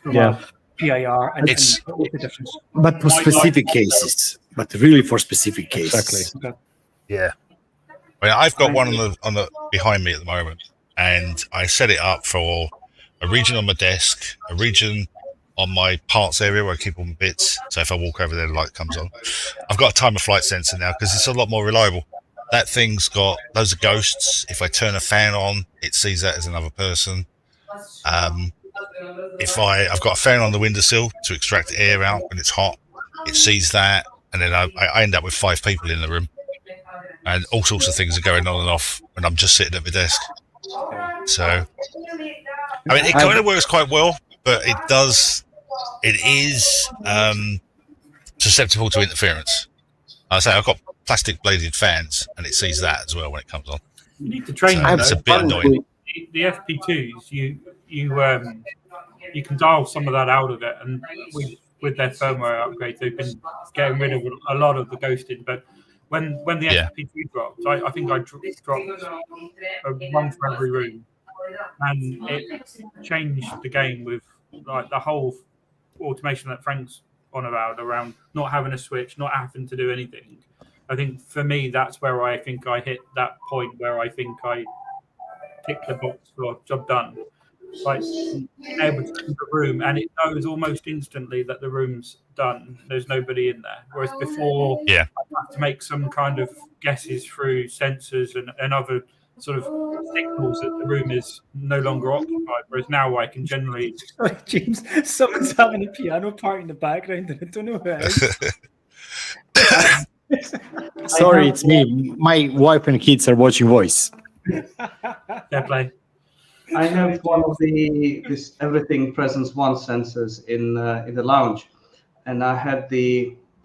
A: from
C: Yeah.
A: a PIR? And
D: It's-
A: what's the difference?
L: But for specific cases, but really for specific cases.
C: Exactly.
A: Okay.
D: Yeah. Well, I've got one on the behind me at the moment, and I set it up for a region on my desk, a region on my parts area where I keep all my bits. So if I walk over there, the light comes on. I've got a time of flight sensor now because it's a lot more reliable. That thing's got loads of ghosts. If I turn a fan on, it sees that as another person. If I've got a fan on the windowsill to extract air out when it's hot, it sees that, and then I end up with 5 people in the room, and all sorts of things are going on and off when I'm just sitting at my desk. So, I mean, it kind of works quite well, but it is susceptible to interference. I say I've got plastic bladed fans, and it sees that as well when it comes on.
F: You need to train
D: So
F: them.
D: it's a
F: though.
D: bit annoying.
F: The FP2s, you can dial some of that out of it, and with their firmware upgrades, they've been getting rid of a lot of the ghosting. But when the FP2 dropped, I think I dropped one for every room, and it changed the game with like the whole automation that Frank's on about around not having a switch, not having to do anything. I think for me, that's where I think I hit that point where I think I tick the box for job done. Like being able to keep a room, and it knows almost instantly that the room's done. There's nobody in there. Whereas before, I have to make some kind of guesses through sensors and other sort of signals that the room is no longer occupied. Whereas now I can generally.
A: Sorry, James. Someone's having a piano part in the background, and I don't know who it is.
L: Sorry, it's me. My wife and kids are watching Voice.
F: Fair play.
G: I have one of this Everything Presence One sensors in the lounge, and I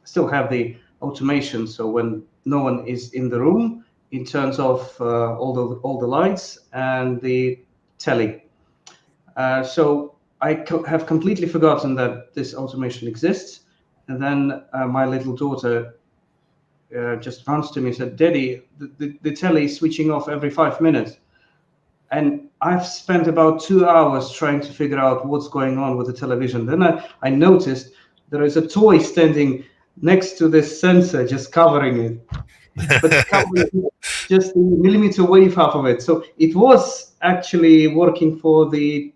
G: still have the automation. So when no one is in the room, it turns off all the lights and the telly. So I have completely forgotten that this automation exists, and then my little daughter just runs to me and said, "Daddy, the telly is switching off every 5 minutes." And I've spent about 2 hours trying to figure out what's going on with the television. Then I noticed there is a toy standing next to this sensor, just covering it, but covering just the millimeter wave half of it. So it was actually working for the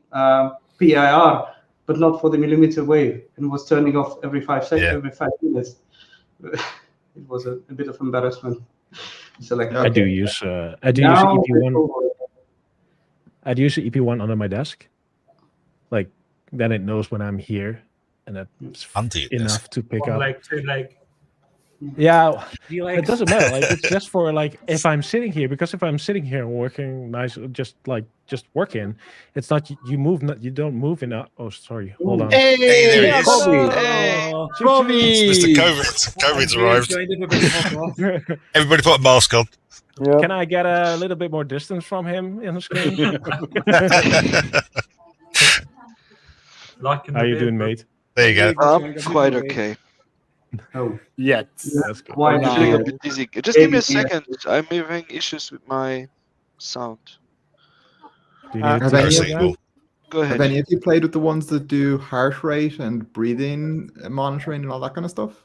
G: PIR, but not for the millimeter wave, and was turning off every 5 seconds, every 5 minutes. It was a bit of embarrassment. So like,
C: I do use use EP1. I'd use the EP1 under my desk. Like, then it knows when I'm here, and that's enough to pick up.
F: 1 leg, 2 leg.
C: Yeah, it doesn't matter. Like, it's just for like if I'm sitting here, because if I'm sitting here and working nice, just working, it's not you move. You don't move in. Oh, sorry. Hold on.
D: Hey, there it is.
C: COVID.
D: Hey.
C: COVID.
D: Mr. COVID's arrived. Everybody put a mask on.
C: Yeah. Can I get a little bit more distance from him in the screen? How you doing, mate?
D: There you go.
M: I'm quite okay.
G: Oh,
L: yet.
C: That's good.
M: I'm feeling a bit dizzy. Just give me a second. I'm having issues with my sound.
I: Go ahead.
M: Have
I: any of you played with the ones that do heart rate and breathing monitoring and all that kind of stuff?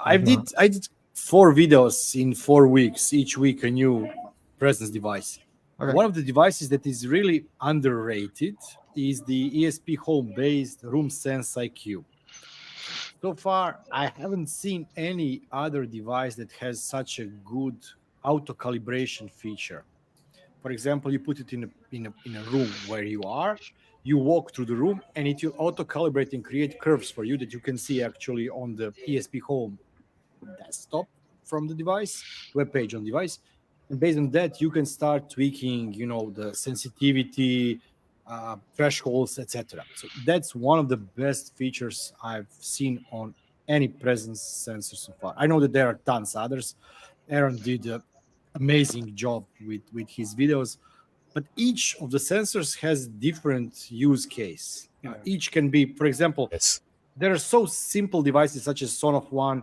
L: I did 4 videos in 4 weeks, each week a new presence device.
I: Okay.
L: One of the devices that is really underrated is the ESP home-based RoomSense IQ. So far, I haven't seen any other device that has such a good auto-calibration feature. For example, you put it in a room where you are. You walk through the room, and it will auto-calibrate and create curves for you that you can see actually on the ESP Home desktop from the device, web page on device. And based on that, you can start tweaking, the sensitivity, thresholds, etc. So that's one of the best features I've seen on any presence sensor so far. I know that there are tons others. Aaron did an amazing job with his videos, but each of the sensors has different use case. Each can be, for example, there are so simple devices such as Sonoff One.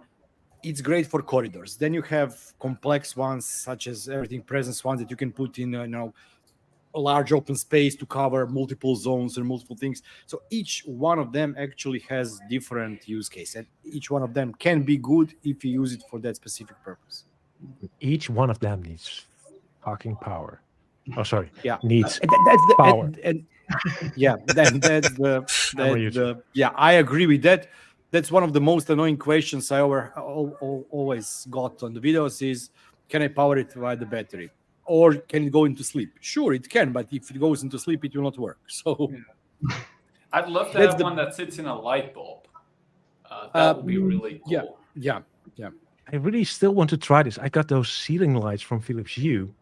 L: It's great for corridors. Then you have complex ones such as Everything Presence ones that you can put in, a large open space to cover multiple zones and multiple things. So each one of them actually has different use case, and each one of them can be good if you use it for that specific purpose.
C: Each one of them needs fucking power. Oh, sorry.
L: Yeah,
C: needs
L: that's the
C: power.
L: Yeah, I agree with that. That's one of the most annoying questions I always got on the videos is, can I power it via the battery? Or can it go into sleep? Sure, it can, but if it goes into sleep, it will not work. So
B: I'd love to have one that sits in a light bulb. That would be really cool.
L: Yeah.
C: I really still want to try this. I got those ceiling lights from Philips Hue.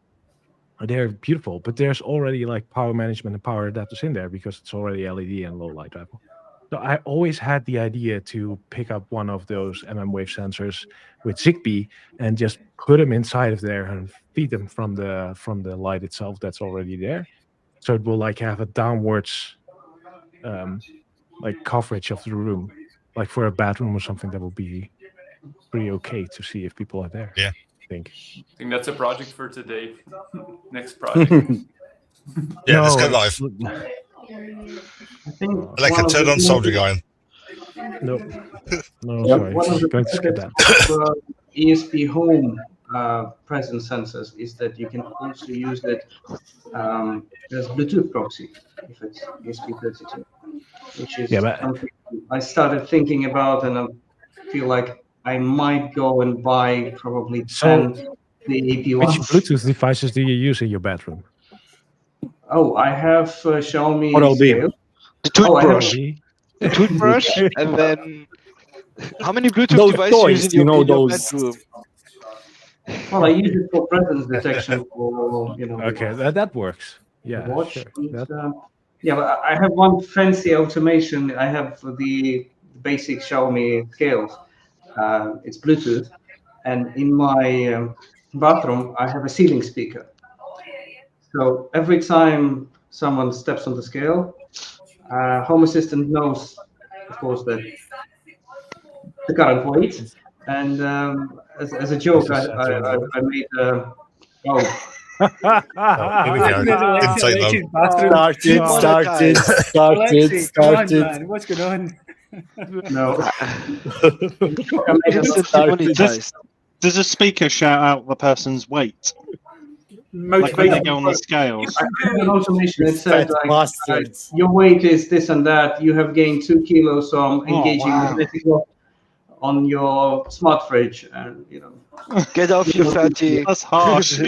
C: They're beautiful, but there's already like power management and power adapters in there because it's already LED and low light level. So I always had the idea to pick up one of those mmWave sensors with Zigbee and just put them inside of there and feed them from the light itself that's already there. So it will like have a downwards like coverage of the room, like for a bathroom or something. That would be pretty okay to see if people are there.
D: Yeah,
C: I think
B: that's a project for today. Next project.
D: Yeah, let's go live.
G: I think
D: Alexa, turn on Soldier Guy.
C: No,
G: One of the
C: going to skip that.
G: ESP Home presence sensors is that you can also use it as Bluetooth proxy if it's ESP32, which is something I started thinking about, and I feel like I might go and buy probably 10 the AP
C: Which
G: ones.
C: Bluetooth devices do you use in your bedroom?
G: Oh, I have Xiaomi
L: Oral-B.
G: scale.
M: The toothbrush.
G: I
M: The toothbrush, and then how many Bluetooth
L: Those
M: devices
L: toys,
M: use in your
L: those.
M: bedroom?
G: Well, I use it for presence detection for
C: Okay, that works. Yeah,
G: watch.
C: sure.
G: Yeah, but I have one fancy automation. I have the basic Xiaomi scales. It's Bluetooth, and in my bathroom I have a ceiling speaker. So every time someone steps on the scale, Home Assistant knows, of course, that the current weight. And as a joke, I made
D: Here we go. Didn't take long.
L: Start it.
A: Man, what's going on?
G: no.
K: Does a speaker shout out the person's weight? Like when they go on the scales.
G: I have an automation that says like, your weight is this and that. You have gained 2 kilos from engaging magnetic lock on your smart fridge, and
M: Get off your fatty.
K: That's harsh.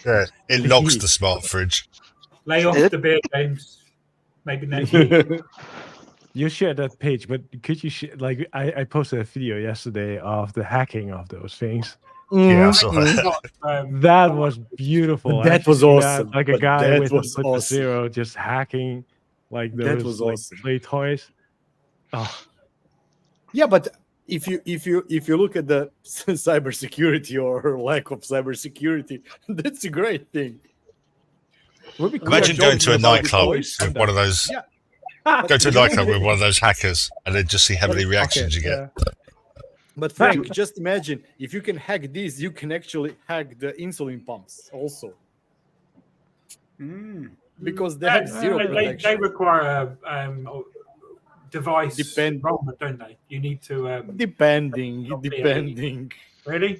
D: Yeah, it locks the smart fridge.
F: Lay off the beer games. Maybe next week.
C: You shared that page, but could you like I posted a video yesterday of the hacking of those things.
D: Yeah, I saw that.
C: That was beautiful.
L: That was awesome.
C: Like a guy
L: that
C: with
L: was
C: a
L: awesome.
C: zero just hacking like those
L: That was
C: like,
L: awesome.
C: play toys. Oh,
L: Yeah, but if you look at the cybersecurity or lack of cybersecurity, that's a great thing.
D: Imagine going to a nightclub with one of those.
L: Yeah.
D: Go to a nightclub with one of those hackers, and then just see how many reactions you get.
L: But Frank, just imagine if you can hack this, you can actually hack the insulin pumps also. Because they have zero protection.
F: They require a device enrollment, don't they? You need to
L: depending.
F: Really?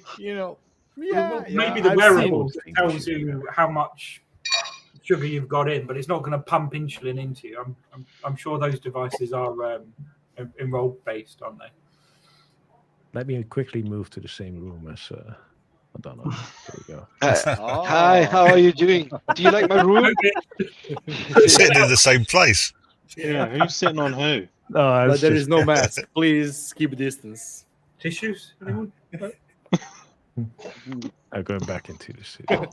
F: Maybe the
L: I've
F: wearable
L: seen
F: tells you how much sugar you've got in, but it's not going to pump insulin into you. I'm sure those devices are enrolled based, aren't they?
C: let me quickly move to the same room as I don't know. There we go.
M: Hi, how are you doing? Do you like my room?
D: Sitting in the same place.
K: Yeah, who's sitting on who?
C: No,
E: But there is no mask. Please keep distance.
F: Tissues? Anyone?
C: I'm going back into the studio.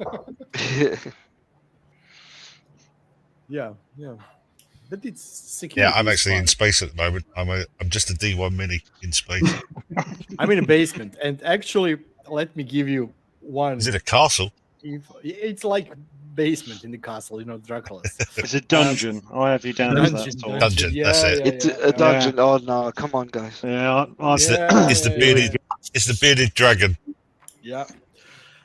E: Yeah. But it's security.
D: Yeah, I'm
E: is
D: actually
E: fine.
D: in space at the moment. I'm just a D1 Mini in space.
E: I'm in a basement, and actually, let me give you one.
D: Is it a castle?
E: It's like basement in the castle, Dracula's.
K: It's a dungeon. I have you down as that. Sort.
D: Dungeon, that's it.
M: It's a dungeon. Oh no, come on, guys.
K: Yeah,
D: It's the bearded dragon.
E: Yeah.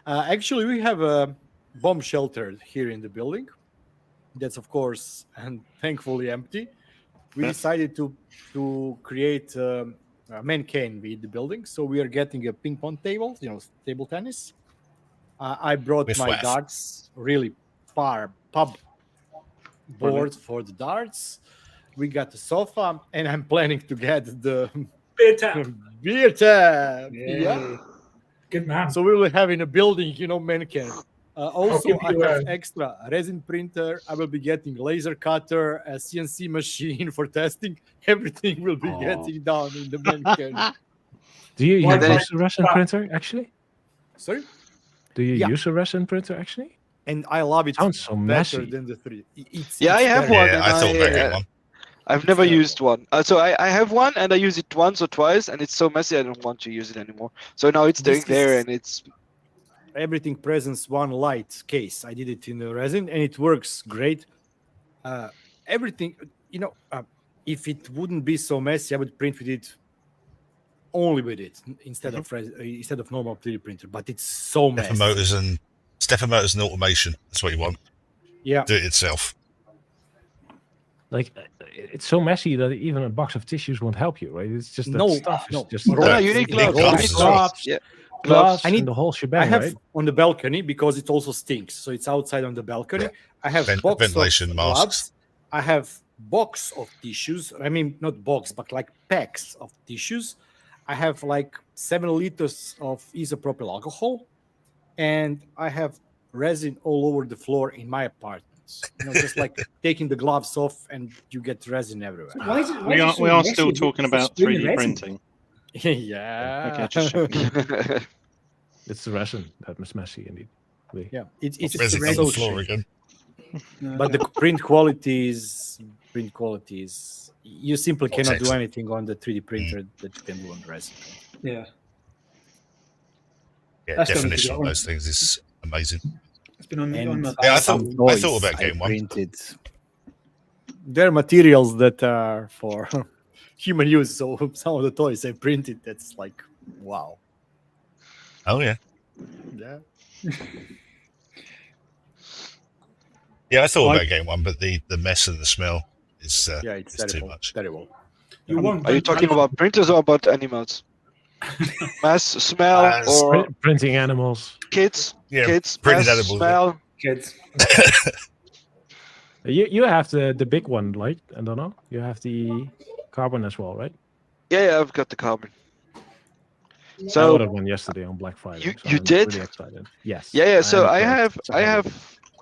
E: Actually, we have a bomb shelter here in the building. That's of course and thankfully empty. We decided to create a man cave with the building, so we are getting a ping pong table, table tennis. I brought my darts, really pub board for the darts. We got the sofa, and I'm planning to get the
F: beer tap.
E: Beer tap. Yeah.
F: Good man.
E: So we will have in a building, man cave. Also, I
F: give you
E: have extra resin printer. I will be getting laser cutter, a CNC machine for testing. Everything will be getting done in the man cave.
C: Do you use a resin printer actually?
E: Sorry?
C: Do you use a resin printer actually?
E: And I love it.
C: Sounds so
E: better
C: messy.
E: than the 3.
M: I have one.
D: Yeah, I thought about getting one.
M: I've never used one. So I have one, and I use it once or twice, and it's so messy I don't want to use it anymore. So now it's staying there, and it's
E: everything presents one light case. I did it in the resin, and it works great. Everything, if it wouldn't be so messy, I would print with it, only with it, instead of normal 3D printer. But it's so messy.
D: Stepper motors and automation. That's what you want.
E: Yeah.
D: Do it itself.
C: Like, it's so messy that even a box of tissues won't help you, right? It's just that stuff.
E: No.
C: Just
M: you need gloves.
C: gloves,
E: I need
C: the whole shebang.
E: I have
C: right?
E: on the balcony because it also stinks. So it's outside on the balcony. I have box
D: ventilation
E: of
D: masks.
E: gloves. I have box of tissues. I mean, not box, but like packs of tissues. I have like 7 liters of isopropyl alcohol, and I have resin all over the floor in my apartment. Just like taking the gloves off, and you get resin everywhere.
A: So why is it,
K: We are still talking about 3D printing.
E: Yeah.
K: Okay, just checking.
C: It's the resin that is messy indeed.
E: Yeah, it's
D: resin on the floor again.
E: But the print quality is you simply cannot do anything on the 3D printer that you can do on resin.
A: Yeah.
D: Yeah,
A: That's
D: definition of those things is amazing.
A: It's been on my
D: I thought about getting one.
E: Printed. There are materials that are for human use, so some of the toys I printed, that's like, wow.
D: Oh yeah.
E: Yeah.
D: Yeah, I thought about getting one, but the mess and the smell is
E: it's
D: too much.
E: Terrible.
M: Are you talking about printers or about animals? Mass, smell, or
C: printing animals?
M: Kids?
D: Yeah,
M: kids,
D: printed
M: mass,
D: animals.
M: smell.
A: Kids.
C: You have the big one, right? I don't know. You have the carbon as well, right?
M: Yeah, I've got the carbon.
C: I
M: So
C: ordered one yesterday on Black Friday.
M: You-
C: so
M: you
C: I'm
M: did?
C: Really excited. Yes.
M: yeah. So I
C: am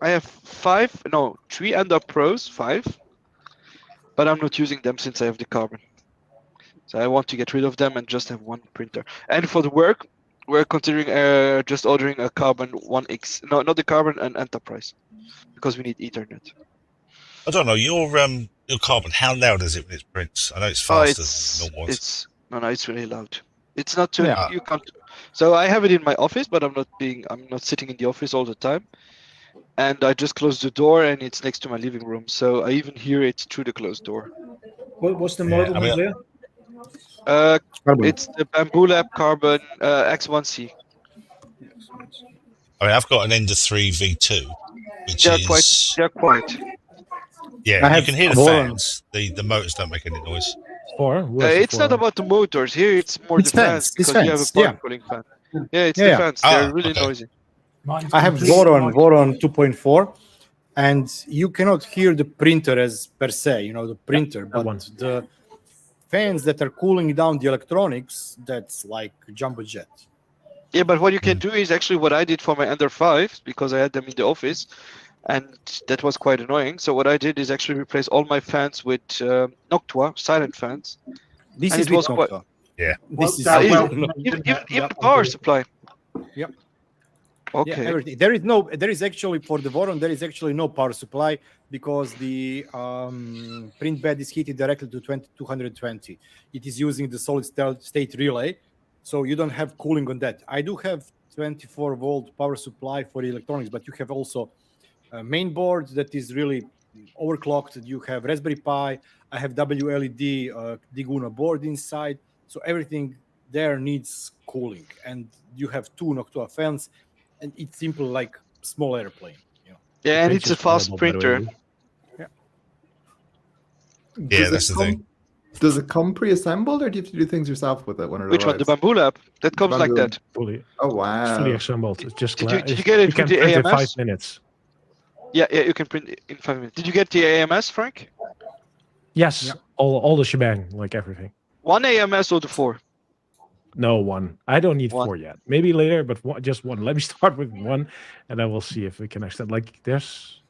M: have 3 Ender Pros, 5, but I'm not using them since I have the carbon. So I want to get rid of them and just have one printer. And for the work, we're considering just ordering a Carbon 1X. No, not the Carbon, an Enterprise, because we need Ethernet.
D: I don't know your carbon. How loud is it when it prints? I know it's faster than normal ones.
M: It's really loud. It's not too.
D: Yeah.
M: You can't. So I have it in my office, but I'm not sitting in the office all the time. And I just closed the door, and it's next to my living room, so I even hear it through the closed door.
A: What's the model there?
M: It's the Bamboo Lab Carbon X1C.
D: I mean, I've got an Ender 3 V2, which
M: They're
D: is
M: quiet.
D: yeah. You can hear the fans. The motors don't make any noise.
M: It's not about the motors here. It's more the fans because you have a part cooling fan. Yeah, it's the fans. They're really noisy.
E: I have Voron 2.4, and you cannot hear the printer as per se, the printer, but the fans that are cooling down the electronics, that's like jumbo jet.
M: Yeah, but what you can do is actually what I did for my Ender 5s, because I had them in the office, and that was quite annoying. So what I did is actually replace all my fans with Noctua silent fans.
L: This
M: and
L: is
M: it was
L: with
M: quite.
L: Noctua.
D: Yeah.
L: This is
M: Even the power supply.
L: Yep.
M: Okay.
L: Yeah, everything. There is actually for the Voron, there is actually no power supply because the print bed is heated directly to 220. It is using the solid state relay, so you don't have cooling on that. I do have 24-volt power supply for electronics, but you have also a main board that is really overclocked. You have Raspberry Pi. I have WLED Diguna board inside, so everything there needs cooling, and you have 2 Noctua fans. And it's simple like small airplane. You know.
M: Yeah, and it's a fast printer.
L: Yeah.
D: Yeah, that's the thing.
I: Does it come pre-assembled, or do you have to do things yourself with it when it
M: Which one?
I: arrives?
M: The Bamboo Lab? That comes like
I: Bamboo.
M: that.
C: Fully.
I: Oh wow!
C: It's fully assembled. It's just
M: Did you get it
C: you can
M: with the
C: print in
M: AMS?
C: 5 minutes.
M: Yeah, you can print it in 5 minutes. Did you get the AMS, Frank?
C: Yes, all the shebang, like everything.
M: 1 AMS or the 4?
C: No, 1. I don't need 4 yet. Maybe later, but just 1. Let me start with 1, and then we'll see if we can extend. Like there's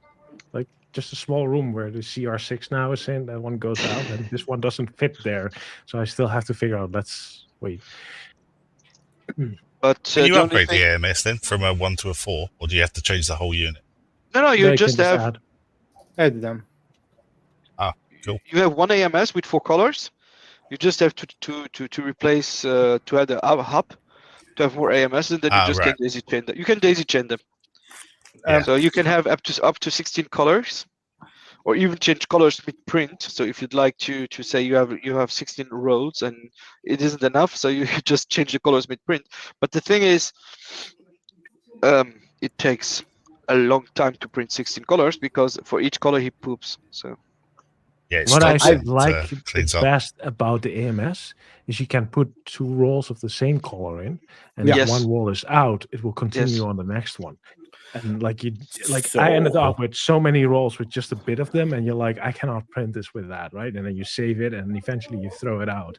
C: like just a small room where the CR6 now is in. That one goes out, and this one doesn't fit there. So I still have to figure out. Let's wait.
M: But
D: Can you upgrade the AMS then from a 1 to a 4, or do you have to change the whole unit?
M: No, you just have.
L: Add them.
D: Ah, cool.
M: You have 1 AMS with 4 colors. You just have to replace to add a hub to have more AMS, and then you just can daisy chain them. You can daisy chain them. So you can have up to 16 colors, or even change colors mid print. So if you'd like to say you have 16 rows and it isn't enough, so you just change the colors mid print. But the thing is, it takes a long time to print 16 colors because for each color he poops. So.
D: Yeah,
C: what I like the best about the AMS is you can put 2 rolls of the same color in, and if one roll is out, it will continue on the next one. And I ended up with so many rolls with just a bit of them, and you're like, I cannot print this with that, right? And then you save it, and eventually you throw it out.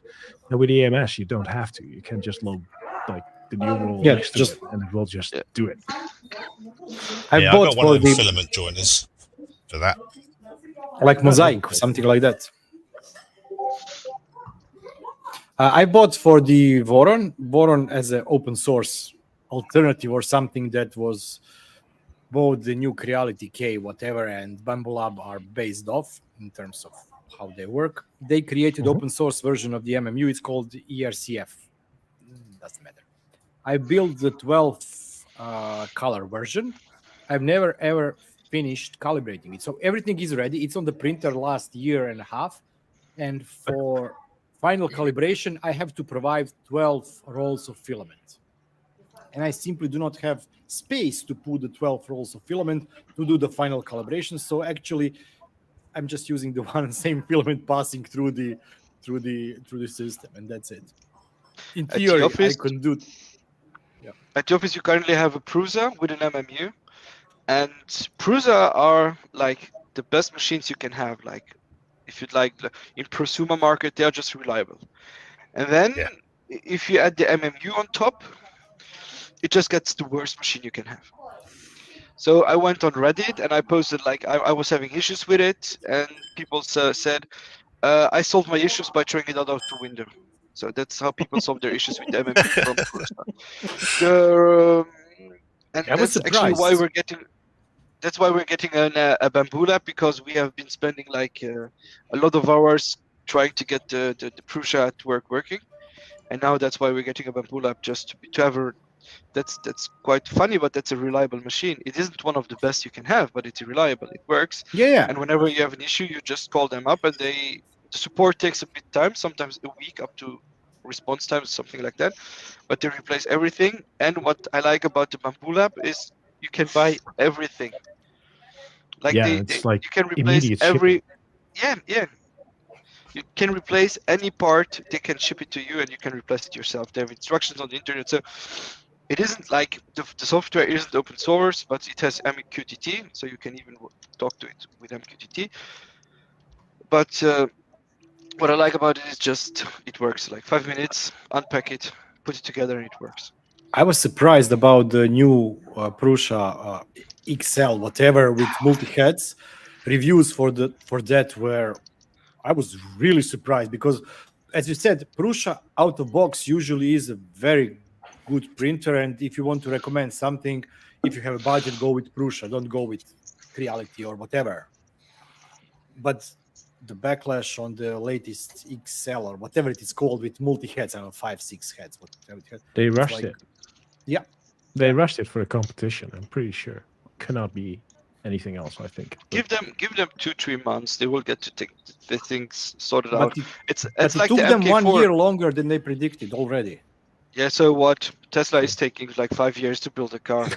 C: And with the AMS, you don't have to. You can just load like the new roll next to it, and it will just do it.
D: I got one of the filament joiners for that.
L: Like Mosaic or something like that. I bought for the Voron as an open source alternative or something that was both the Nuke Reality K, whatever, and Bamboo Lab are based off in terms of how they work. They created open source version of the MMU. It's called ERCF. Doesn't matter. I built the 12 color version. I've never ever finished calibrating it, so everything is ready. It's on the printer last year and a half, and for final calibration I have to provide 12 rolls of filament, and I simply do not have space to put the 12 rolls of filament to do the final calibration. So actually I'm just using the one same filament passing through the system, and that's it. In theory, I can do.
M: At the office you currently have a Prusa with an MMU. And Prusa are like the best machines you can have. Like, if you'd like, in prosumer market, they are just reliable. And then if you add the MMU on top, it just gets the worst machine you can have. So I went on Reddit and I posted like I was having issues with it, and people said I solved my issues by throwing it out of the window. So that's how people solve their issues with the MMU from Prusa. And that's actually why we're getting. That's why we're getting a Bamboo Lab, because we have been spending like a lot of hours trying to get the Prusa at working, and now that's why we're getting a Bamboo Lab, just to have a. That's quite funny, but that's a reliable machine. It isn't one of the best you can have, but it's reliable. It works.
L: Yeah.
M: And whenever you have an issue, you just call them up, and the support takes a bit of time, sometimes a week up to response time, something like that. But they replace everything. And what I like about the Bamboo Lab is you can buy everything. Like you can replace every
C: shipping.
M: yeah. You can replace any part, they can ship it to you, and you can replace it yourself. They have instructions on the internet. So it isn't like the software isn't open source, but it has MQTT, so you can even talk to it with MQTT. But what I like about it is just it works. Like 5 minutes, unpack it, put it together, and it works.
L: I was surprised about the new Prusa XL, whatever, with multi-heads. Reviews for that were, I was really surprised because, as you said, Prusa out of box usually is a very good printer, and if you want to recommend something, if you have a budget, go with Prusa. Don't go with Creality or whatever. But the backlash on the latest XL or whatever it is called with multi-heads, I don't know, 5-6 heads, whatever.
C: They rushed it.
L: Yeah.
C: They rushed it for a competition, I'm pretty sure. Cannot be anything else, I think.
M: Give them 2-3 months. They will get to take the things sorted
L: But
M: out. It's like
L: took
M: the
L: them 1
M: MK4.
L: year longer than they predicted already.
M: Yeah, so what? Tesla is taking like 5 years to build a car.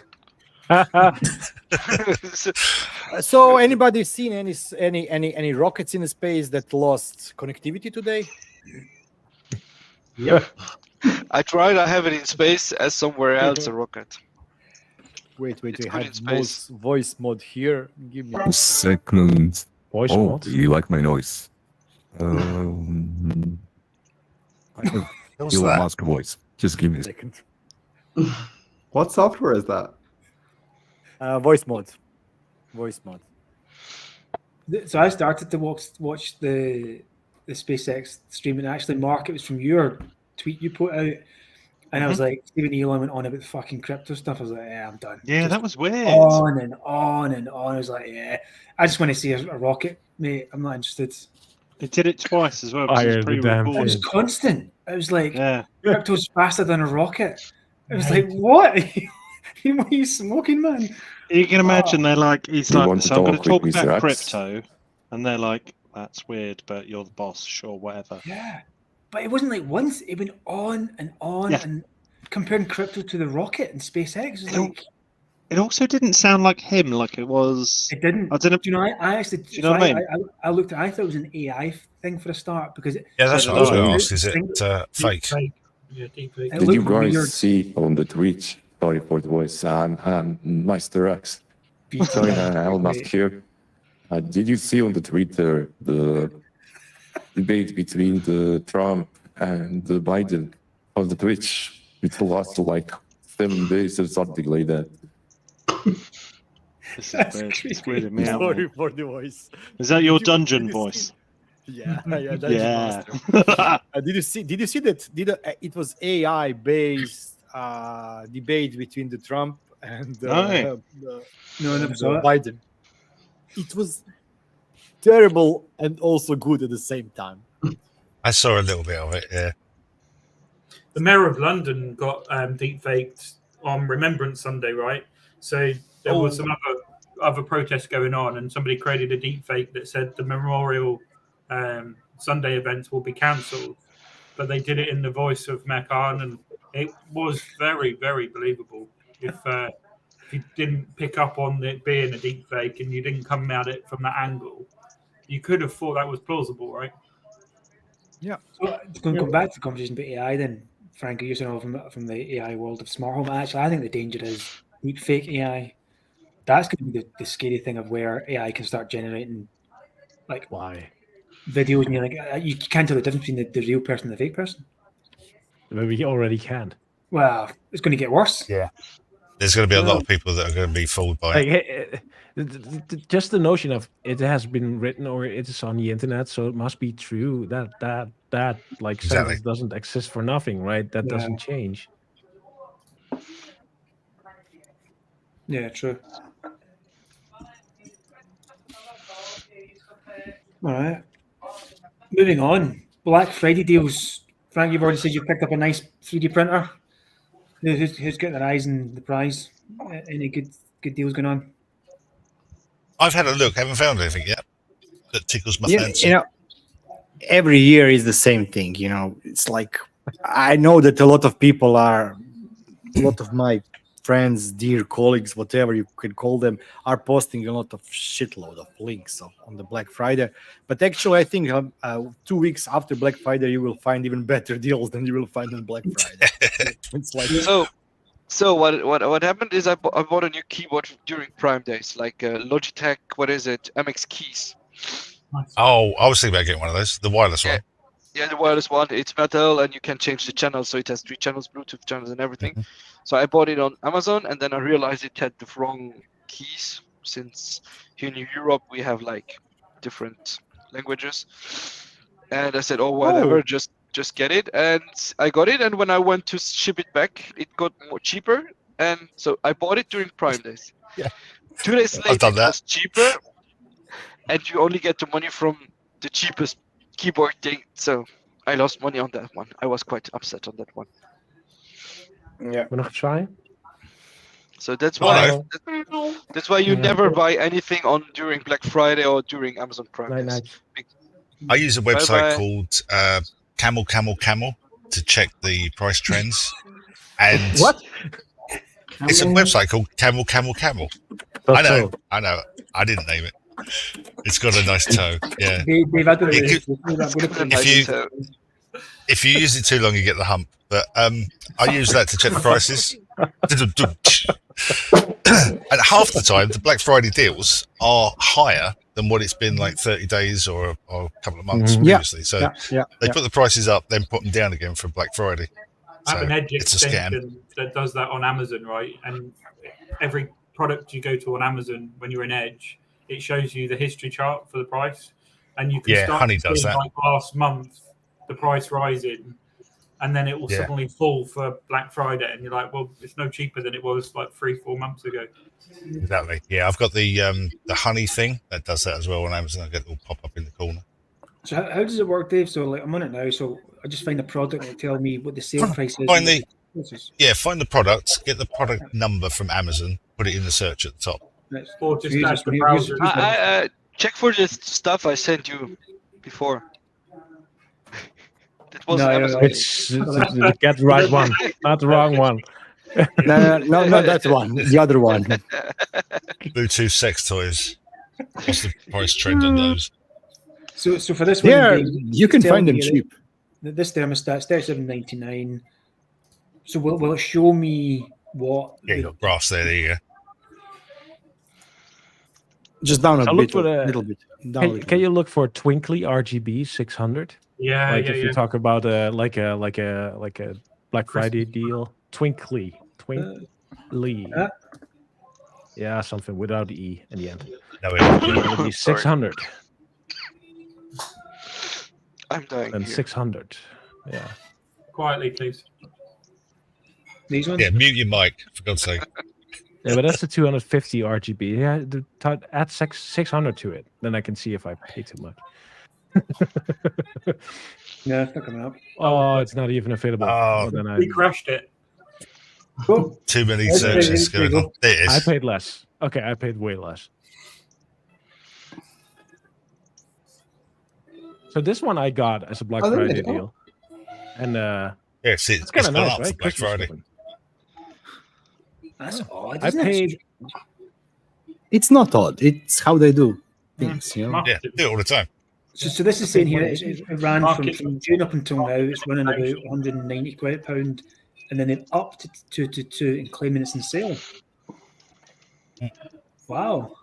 L: So anybody seen any rockets in space that lost connectivity today?
M: Yep. I tried. I have it in space as somewhere else a rocket.
L: Wait.
M: It's
L: I
M: good in
L: have
M: space.
L: voice mod here. Give me
N: Second.
C: Voice
N: oh,
C: mod?
N: do you like my noise? I have
D: What's
N: Elon
D: that?
N: Musk voice. Just give me a
L: second.
I: What software is that?
L: Voice mod. Voice mod.
A: So I started to watch the SpaceX stream, and actually, Mark, it was from your tweet you put out, and I was like, Stephen Elon went on about the fucking crypto stuff. I was like, yeah, I'm done.
K: Yeah,
A: Just
K: that was weird.
A: on and on and on. I was like, yeah, I just want to see a rocket, mate. I'm not interested.
K: It did it twice as well. 'cause it was
A: It was
K: pre-recorded.
A: constant. It was like,
K: Yeah.
A: crypto's faster than a rocket. It was like, what? What are you smoking, man?
K: You can imagine they're like, he's
N: You
K: like,
N: want to
K: so I'm going
N: talk
K: to talk
N: with
K: about
N: Mr. X?
K: crypto, and they're like, that's weird, but you're the boss, sure, whatever.
A: Yeah. But it wasn't like once, it went on and on
K: Yeah.
A: and comparing crypto to the rocket and SpaceX. It was like,
K: It also didn't sound like him, like it was.
A: it didn't.
K: I don't know.
A: Do you know, I actually,
K: Do you know what I mean?
A: I looked at, I thought it was an AI thing for a start because
D: Yeah, that's what I was going to ask. Is it fake?
F: Yeah, deeply.
A: It
N: Did you
A: looked
N: guys
A: weird.
N: see on the Twitch? Sorry for the voice. Mr. X. Sorry, Elon Musk here. Did you see on the Twitter the debate between the Trump and the Biden on the Twitch? It lasted like 7 days or something like that.
K: This is weird. It's weirding me out.
L: Sorry
K: man.
L: for the voice.
K: Is that your
L: Did you-
K: dungeon
L: did you
K: voice?
L: see- Yeah, Dungeon
K: Yeah.
L: Master. Did you see that? It was AI based debate between the Trump and
K: No.
A: No, I never
L: and,
A: saw it.
L: Biden. It was terrible and also good at the same time.
D: I saw a little bit of it. Yeah.
F: The mayor of London got deep-faked on Remembrance Sunday, right? So there was some other protests going on, and somebody created a deep-fake that said the Memorial Sunday events will be cancelled. But they did it in the voice of Mayor Khan, and it was very, very believable. If you didn't pick up on it being a deep-fake and you didn't come at it from that angle, you could have thought that was plausible, right?
L: Yeah.
A: So, going to come back to the conversation about AI then, Frank, you're saying from the AI world of smart home. Actually, I think the danger is deep fake AI. That's going to be the scary thing of where AI can start generating like videos, and you're like, you can't tell the difference between the real person and the fake person.
C: Maybe you already can.
A: Well, it's going to get worse.
D: Yeah. There's going to be a lot of people that are going to be fooled by it.
C: Just the notion of it has been written or it is on the internet, so it must be true. That like
D: Exactly.
C: sentence doesn't exist for nothing, right? That
A: Yeah.
C: doesn't change.
A: Yeah, true. All right. Moving on. Black Friday deals. Frank, you've already said you picked up a nice 3D printer. Who's got their eyes in the prize? Any good deals going on?
D: I've had a look. Haven't found anything yet that tickles my
L: Yeah,
D: fancy.
L: you know, every year is the same thing. You know, it's like I know that a lot of my friends, dear colleagues, whatever you can call them, are posting a lot of shitload of links on the Black Friday. But actually, I think 2 weeks after Black Friday, you will find even better deals than you will find on Black Friday. It's like
M: So what happened is I bought a new keyboard during Prime Days, like Logitech. What is it? MX Keys.
D: Oh, I was thinking about getting one of those, the wireless one.
M: Yeah, the wireless one. It's metal, and you can change the channels, so it has 3 channels, Bluetooth channels, and everything. So I bought it on Amazon, and then I realized it had the wrong keys. Since here in Europe we have like different languages, and I said, "Oh, whatever, just get it." And I got it, and when I went to ship it back, it got more cheaper, and so I bought it during Prime Days.
D: Yeah.
M: 2 days
D: I've
M: later,
D: done
M: it
D: that.
M: was cheaper, and you only get the money from the cheapest keyboard thing. So I lost money on that one. I was quite upset on that one.
L: Yeah.
C: We nog try?
M: So that's why you never buy anything on during Black Friday or during Amazon Prime. Days.
D: I use a website
M: Bye-bye.
D: called Camel to check the price trends. And
L: What?
D: It's a website called Camel.
C: That's
D: I know. I didn't name it. It's got a nice toe. Yeah.
A: They've had
D: If you use it too long, you get the hump. But I use that to check the prices. And half the time, the Black Friday deals are higher than what it's been like 30 days or a couple of months previously. So they put the prices up, then put them down again for Black Friday.
F: I have an Edge
D: it's a scam.
F: extension that does that on Amazon, right? And every product you go to on Amazon when you're in Edge, it shows you the history chart for the price, and you can start
D: Honey does
F: seeing,
D: that.
F: like last month the price rising, and then it will suddenly fall for Black Friday, and you're like, well, it's no cheaper than it was like 3-4 months ago.
D: Exactly. Yeah, I've got the honey thing that does that as well on Amazon. I get it all pop up in the corner.
A: So how does it work, Dave? So like I'm on it now. So I just find the product and tell me what the sale price is.
D: Find the product, get the product number from Amazon, put it in the search at the top.
F: Or just ask the browser.
M: I check for the stuff I sent you before. That was Amazon.
C: It's get the right one, not the wrong one.
L: No, not that one. The other one.
D: Bluetooth sex toys. What's the price trend on those?
A: So for this one,
L: Yeah, you can find them
A: me
L: cheap.
A: This thermostat's $37.99. So will it show me what?
D: Yeah, you got graphs there. There you go.
L: Just down a
C: I look
L: bit,
C: for the-
L: little bit. Down a little
C: Can you look for Twinkly RGB 600?
F: Yeah,
C: like
F: yeah,
C: if you
F: yeah.
C: talk about like a Black Friday deal. Twinkly. Yeah, something without the E in the end.
D: No,
C: it would be 600
M: I'm dying.
C: and
M: here.
C: 600. Yeah.
F: Quietly, please.
A: These ones?
D: Yeah, mute your mic, for God's sake.
C: Yeah, but that's the 250 RGB. Yeah, add 600 to it. Then I can see if I pay too much.
A: Yeah, it's not coming up.
C: Oh, it's not even available.
D: Oh.
C: Then I
F: We crashed it.
D: Too many
A: Okay,
D: searches
A: there you
D: going
A: go.
D: on. There it is.
C: paid less. Okay, I paid way less. So this one I got as a Black
I: Oh, there
C: Friday
I: you go.
C: deal. And
D: Yes,
C: it's kind of
D: gone
C: nice,
D: up for
C: right?
D: Black
C: Christmas
D: Friday.
C: shopping.
A: That's odd.
C: I
A: isn't it?
C: paid
L: It's not odd. It's how they do things, you know.
D: Yeah, do it all the time.
A: So this is saying here it ran
F: Market.
A: from June up until now. It's running about 190 £, and then it upped to and claiming it's in sale. Wow.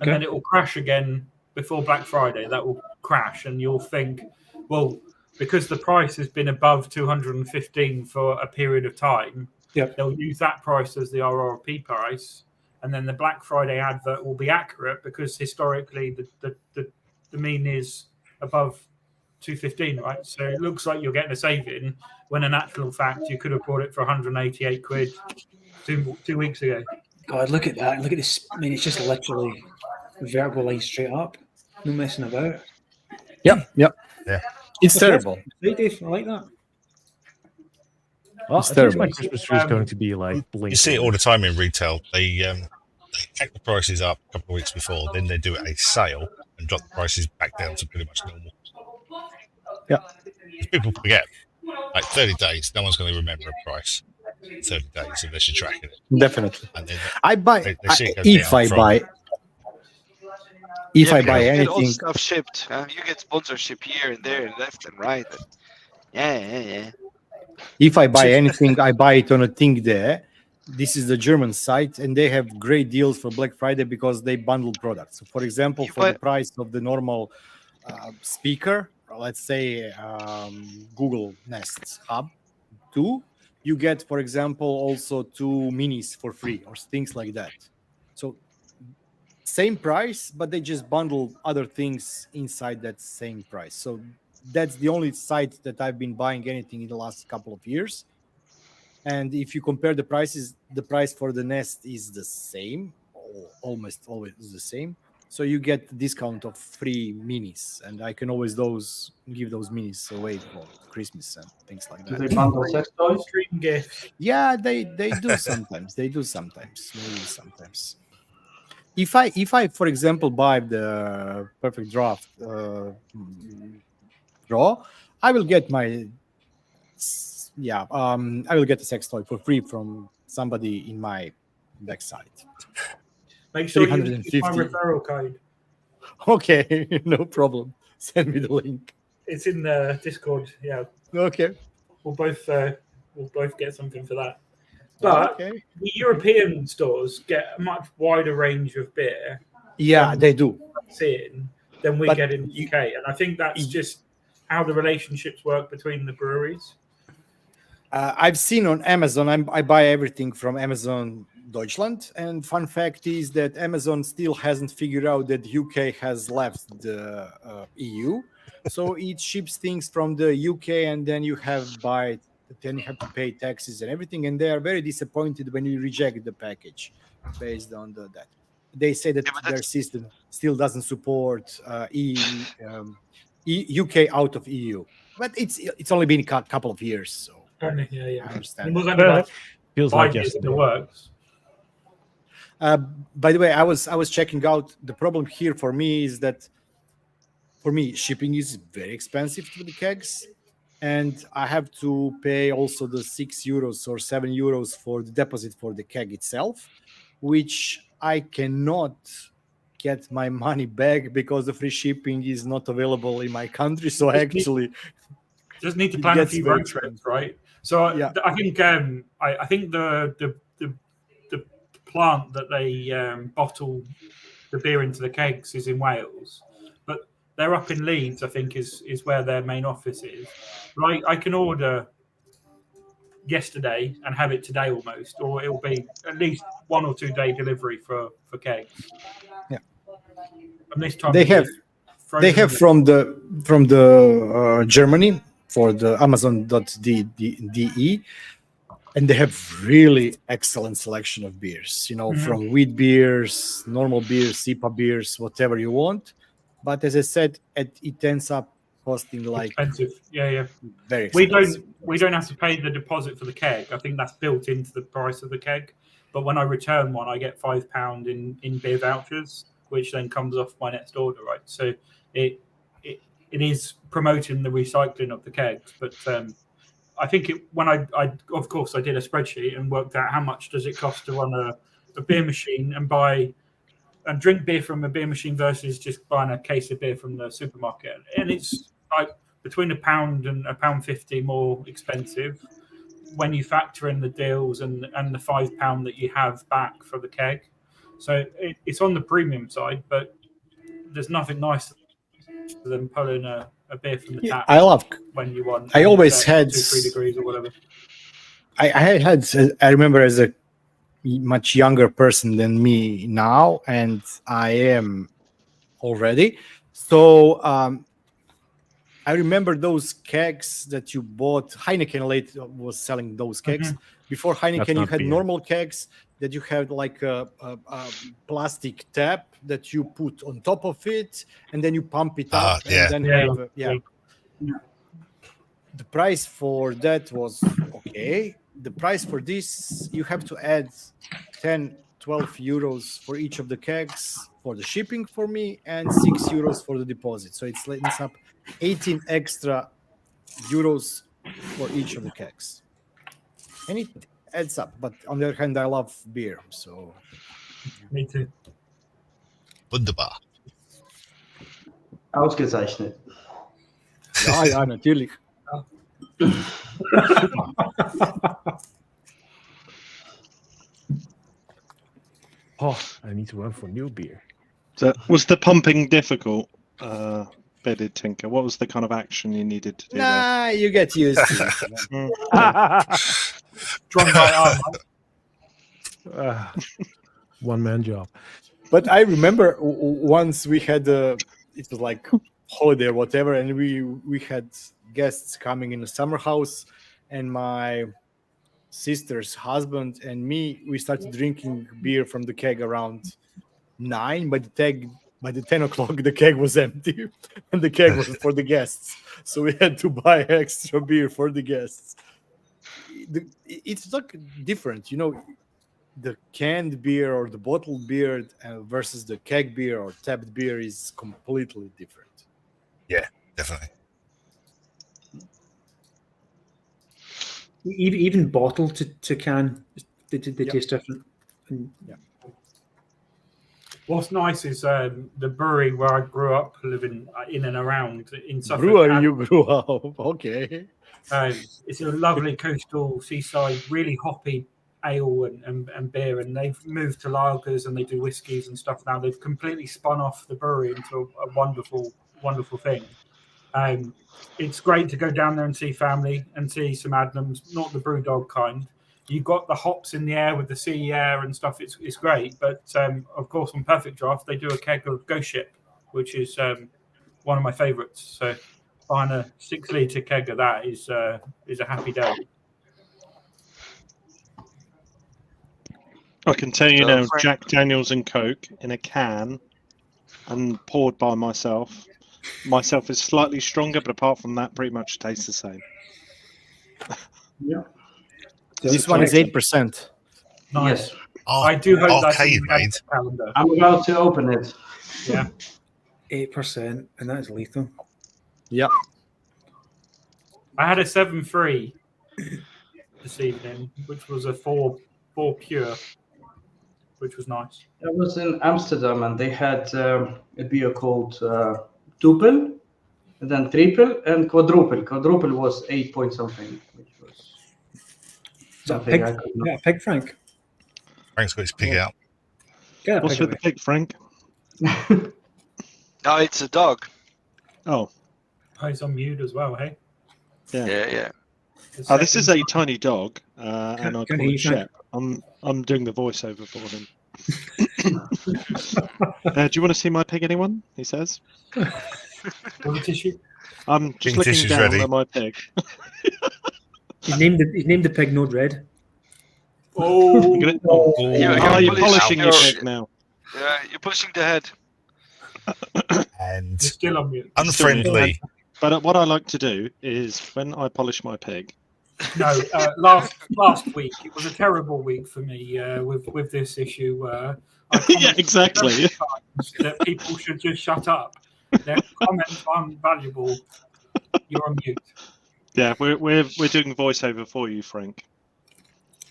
F: And then it will crash again before Black Friday. That will crash, and you'll think, well, because the price has been above 215 for a period of time, they'll use that price as the RRP price, and then the Black Friday advert will be accurate because historically the mean is above 215, right? So it looks like you're getting a saving when in actual fact you could have bought it for 188 quid 2 weeks ago.
A: God, look at that. Look at this. I mean, it's just literally vertical line straight up. No messing about.
L: Yep.
D: Yeah.
L: It's terrible.
A: Right, Dave? I like that.
C: Well,
L: It's
C: I think my
L: terrible.
C: Christmas tree is going to be like blinking.
D: You see it all the time in retail. They take the prices up a couple of weeks before, then they do a sale and drop the prices back down to pretty much normal.
L: Yeah.
D: Because people forget, like 30 days, no one's going to remember a price. 30 days unless you're tracking it.
L: Definitely.
D: And then
L: I buy
D: they see it go
L: if
D: down
L: I
D: from-
L: buy if I
M: because
L: buy
M: you get all
L: anything.
M: stuff shipped. You get sponsorship here and there and left and right. Yeah.
L: If I buy anything, I buy it on a thing there. This is the German site, and they have great deals for Black Friday because they bundle products. So, for example,
M: You
L: for
M: buy-
L: the price of the normal speaker, let's say Google Nest Hub 2, you get, for example, also 2 minis for free or things like that. So same price, but they just bundle other things inside that same price. So that's the only site that I've been buying anything in the last couple of years. And if you compare the prices, the price for the Nest is the same, or almost always the same. So you get discount of free minis, and I can always give those minis away for Christmas and things like
G: Do
L: that.
G: they bundle sex toys?
F: Stream gifts.
L: Yeah, they do sometimes. They do sometimes. Maybe sometimes. If I for example buy the Perfect Draft Draw, I will get I will get a sex toy for free from somebody in my backside.
F: Make sure you use
L: 350.
F: my referral code.
L: Okay, no problem. Send me the link.
F: It's in the Discord. Yeah.
L: Okay.
F: We'll both get something for that. But
L: Okay.
F: the European stores get a much wider range of beer.
L: Yeah, they do.
F: Than we
L: But
F: get in the UK, and I think that's just how the relationships work between the breweries.
L: I've seen on Amazon. I buy everything from Amazon Deutschland, and fun fact is that Amazon still hasn't figured out that UK has left the EU, so it ships things from the UK, and then you have to pay taxes and everything, and they are very disappointed when you reject the package based on that. They say that their system still doesn't support UK out of EU, but it's only been a couple of years, so.
F: Yeah.
L: I understand.
F: It was only like
C: Feels
F: 5
C: like
F: years in
C: yesterday.
F: the works.
L: By the way, I was checking out. The problem here for me is that, for me, shipping is very expensive to the kegs, and I have to pay also the €6 or €7 for the deposit for the keg itself, which I cannot get my money back because the free shipping is not available in my country. So actually,
F: Just need to
L: it
F: plan a
L: gets
F: few
L: very
F: road trips, right? So
L: Yeah.
F: I think I think the plant that they bottle the beer into the kegs is in Wales, but they're up in Leeds. I think is where their main office is. Right, I can order yesterday and have it today almost, or it'll be at least 1 or 2 day delivery for kegs.
L: Yeah.
F: And this time
L: they
F: of year,
L: have
F: frozen
L: from the Germany for the Amazon.de, and they have really excellent selection of beers. From wheat beers, normal beers, SIPA beers, whatever you want. But as I said, it ends up costing like
F: expensive. Yeah.
L: very expensive.
F: We don't have to pay the deposit for the keg. I think that's built into the price of the keg. But when I return one, I get £5 in beer vouchers, which then comes off my next order, right? So it is promoting the recycling of the kegs. But I think when I of course I did a spreadsheet and worked out how much does it cost to run a beer machine and drink beer from a beer machine versus just buying a case of beer from the supermarket, and it's like between £1 and £1.50 more expensive when you factor in the deals and the £5 that you have back for the keg. So it's on the premium side, but there's nothing nicer than pulling a beer from the tap.
L: I love
F: when you want.
L: I always had
F: 2-3 degrees or whatever.
L: I remember as a much younger person than me now, and I am already. So I remember those kegs that you bought. Heineken later was selling those kegs. Before Heineken, you had normal kegs that you had like a plastic tap that you put on top of it, and then you pump it up. And then the price for that was okay. The price for this, you have to add 10-12 euros for each of the kegs for the shipping for me, and 6 euros for the deposit. So it ends up 18 extra euros for each of the kegs. And it adds up. But on the other hand, I love beer, so.
F: Me too.
D: Wunderbar.
G: Ausgezeichnet.
L: Ja, natürlich.
C: Oh, I need to run for new beer.
K: So was the pumping difficult, bedded Tinker? What was the kind of action you needed to do
E: Nah, you get used to it.
F: Drunk by
C: One-man job.
E: But I remember once we had it was like holiday or whatever, and we had guests coming in the summer house, and my sister's husband and me, we started drinking beer from the keg around 9. By the 10 o'clock, the keg was empty, and the keg was for the guests. So we had to buy extra beer for the guests. It's like different, the canned beer or the bottled beer versus the keg beer or tapped beer is completely different.
D: Yeah, definitely.
A: Even bottle to can, they taste different.
E: Yeah.
F: What's nice is the brewery where I grew up, living in and around in Suffolk.
E: Brewery you grew up, okay.
F: It's a lovely coastal seaside, really hoppy ale and beer, and they've moved to lagers and they do whiskies and stuff now. They've completely spun off the brewery into a wonderful, wonderful thing. It's great to go down there and see family and see some Adnams, not the Brewdog kind. You got the hops in the air with the sea air and stuff. It's great, but of course on Perfect Draft they do a keg of Ghost Ship, which is one of my favourites. So buying a 6-litre keg of that is a happy day.
K: I can tell you now, Jack Daniels and Coke in a can and poured by myself. Myself is slightly stronger, but apart from that, pretty much tastes the same.
A: Yeah.
E: This one is 8%.
F: Nice.
A: Yes.
D: Oh,
F: I do hope that's
D: arcade
F: in the
D: mate.
F: calendar.
G: I'm about to open it.
F: Yeah.
A: 8%, and that is lethal.
E: Yep.
F: I had a 7.3 this evening, which was a 4 pure, which was nice.
G: I was in Amsterdam and they had a beer called Dubbel, and then Triple and Quadruple. Quadruple was 8 point something, which was something I could not.
A: Pig, Frank.
D: Frank's got his pig out.
K: What's with the pig, Frank?
M: No, it's a dog.
K: Oh.
F: He's on mute as well, hey?
M: Yeah.
K: This is a tiny dog, and I call him Shep. I'm doing the voiceover for him. Do you want to see my pig, anyone? He says. I'm just looking down at my pig.
A: He's named the pig Node Red.
F: You're
K: polishing your pig now.
M: Yeah, you're pushing the head.
D: And
F: still on mute.
D: Unfriendly.
K: But what I like to do is when I polish my pig.
F: No, last week it was a terrible week for me with this issue.
K: Yeah, exactly.
F: That people should just shut up. Their comments aren't valuable. You're on mute.
K: Yeah, we're doing voiceover for you, Frank.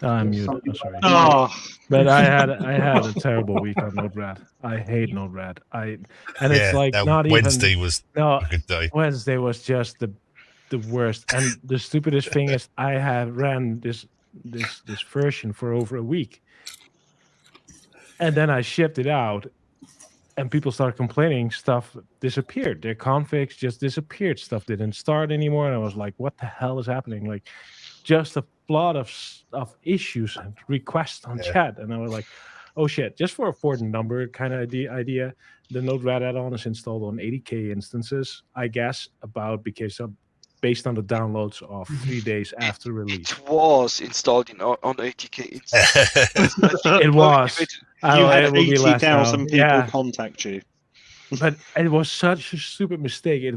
C: I'm mute. I'm sorry.
K: Oh.
C: But I had a terrible week on Node-RED. I hate Node-RED. It's like not
D: Wednesday
C: even
D: was
C: no,
D: a good day.
C: Wednesday was just the worst. And the stupidest thing is I have ran this version for over a week. And then I shipped it out and people started complaining, stuff disappeared. Their configs just disappeared. Stuff didn't start anymore. And I was like, what the hell is happening? Like just a flood of issues and requests on chat. And I was like, oh shit, just for a Ford number kind of idea, the Node-RED add-on is installed on 80K instances, I guess, based on the downloads of 3 days after release.
M: It was installed on 80K.
C: It was.
K: You had 80,000 people contact you.
C: But it was such a stupid mistake. It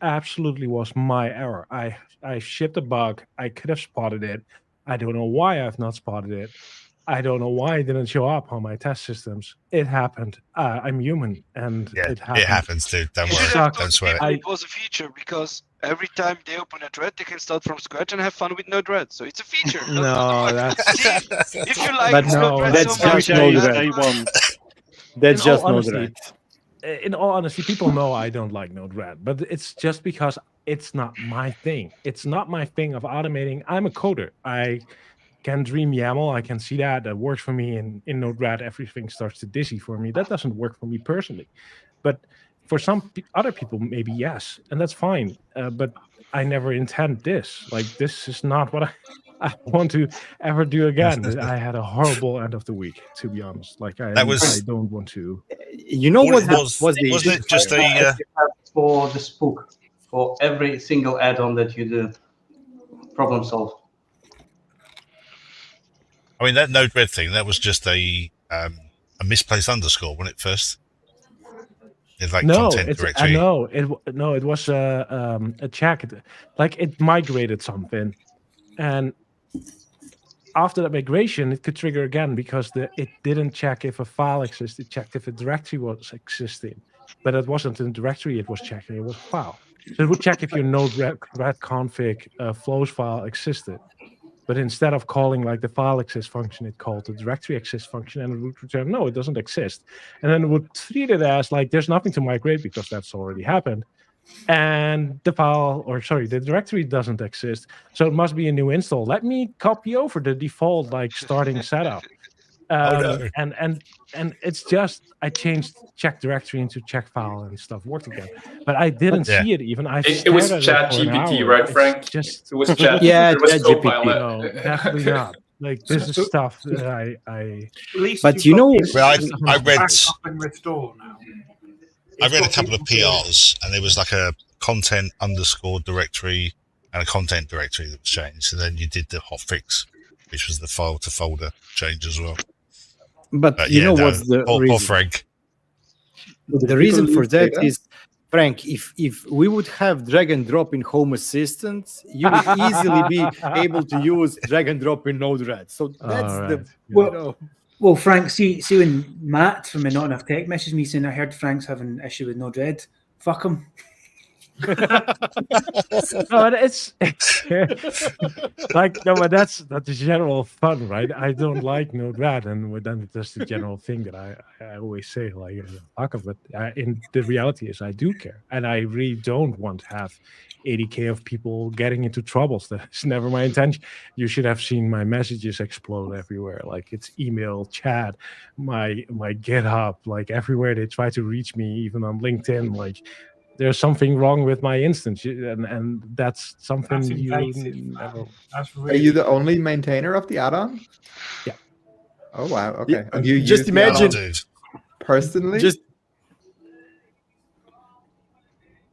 C: absolutely was my error. I shipped a bug. I could have spotted it. I don't know why I've not spotted it. I don't know why it didn't show up on my test systems. It happened. I'm human, and it happened.
D: It happens, dude. Don't worry. Don't sweat it.
M: It was a feature because every time they open a thread, they can start from scratch and have fun with Node-RED. So it's a feature.
C: No, that's.
M: If you like
C: But no,
M: Node-RED
C: that's
M: so much,
C: just Node-RED.
E: That's just Node-RED.
C: In all honesty, people know I don't like Node-RED, but it's just because it's not my thing. It's not my thing of automating. I'm a coder. I can dream YAML. I can see that. That works for me. In Node-RED, everything starts to dizzy for me. That doesn't work for me personally. But for some other people, maybe yes, and that's fine. But I never intend this. Like, this is not what I want to ever do again. I had a horrible end of the week, to be honest. Like, I don't want to.
L: You know what was the
D: wasn't it just a
G: for the spook for every single add-on that you do? Problem solved.
D: I mean, that Node-RED thing, that was just a misplaced underscore when it first. It's like content directory.
C: It was a check. Like, it migrated something, and after that migration, it could trigger again because it didn't check if a file existed. It checked if a directory was existing, but it wasn't a directory. It was checking. It was a file. So it would check if your Node-RED config flows file existed. But instead of calling like the file exist function, it called the directory exist function, and it would return, no, it doesn't exist. And then it would treat it as like there's nothing to migrate because that's already happened. And the directory doesn't exist. So it must be a new install. Let me copy over the default like starting setup. And it's just I changed check directory into check file and stuff worked again, but I didn't see it even.
B: It was ChatGPT, right, Frank?
C: Just
B: it was Chat.
L: Yeah,
B: ChatGPT.
C: No, definitely not. Like, this is stuff that I.
L: But you know,
D: I read.
F: Restore now.
D: I read a couple of PRs, and there was like a content underscore directory and a content directory that was changed. And then you did the hotfix, which was the file to folder change as well.
L: But you know what's the reason?
D: Frank.
L: The reason for that is, Frank, if we would have drag and drop in Home Assistant, you would easily be able to use drag and drop in Node-RED. So that's
A: Well, Frank, see when Matt from Not Enough Tech messaged me saying I heard Frank's having an issue with Node-RED. Fuck him.
C: No, it's like, no, but that's the general fun, right? I don't like Node-RED, and then that's the general thing that I always say, like, fuck it. But in the reality is, I do care, and I really don't want to have 80K of people getting into troubles. That's never my intention. You should have seen my messages explode everywhere. Like, it's email, chat, my GitHub, like everywhere they try to reach me, even on LinkedIn, like. There's something wrong with my instance, and that's something
F: That's
I: Are you the only maintainer of the add-on?
C: Yeah.
I: Oh wow. Okay. And you
L: just imagine
I: personally.
L: Just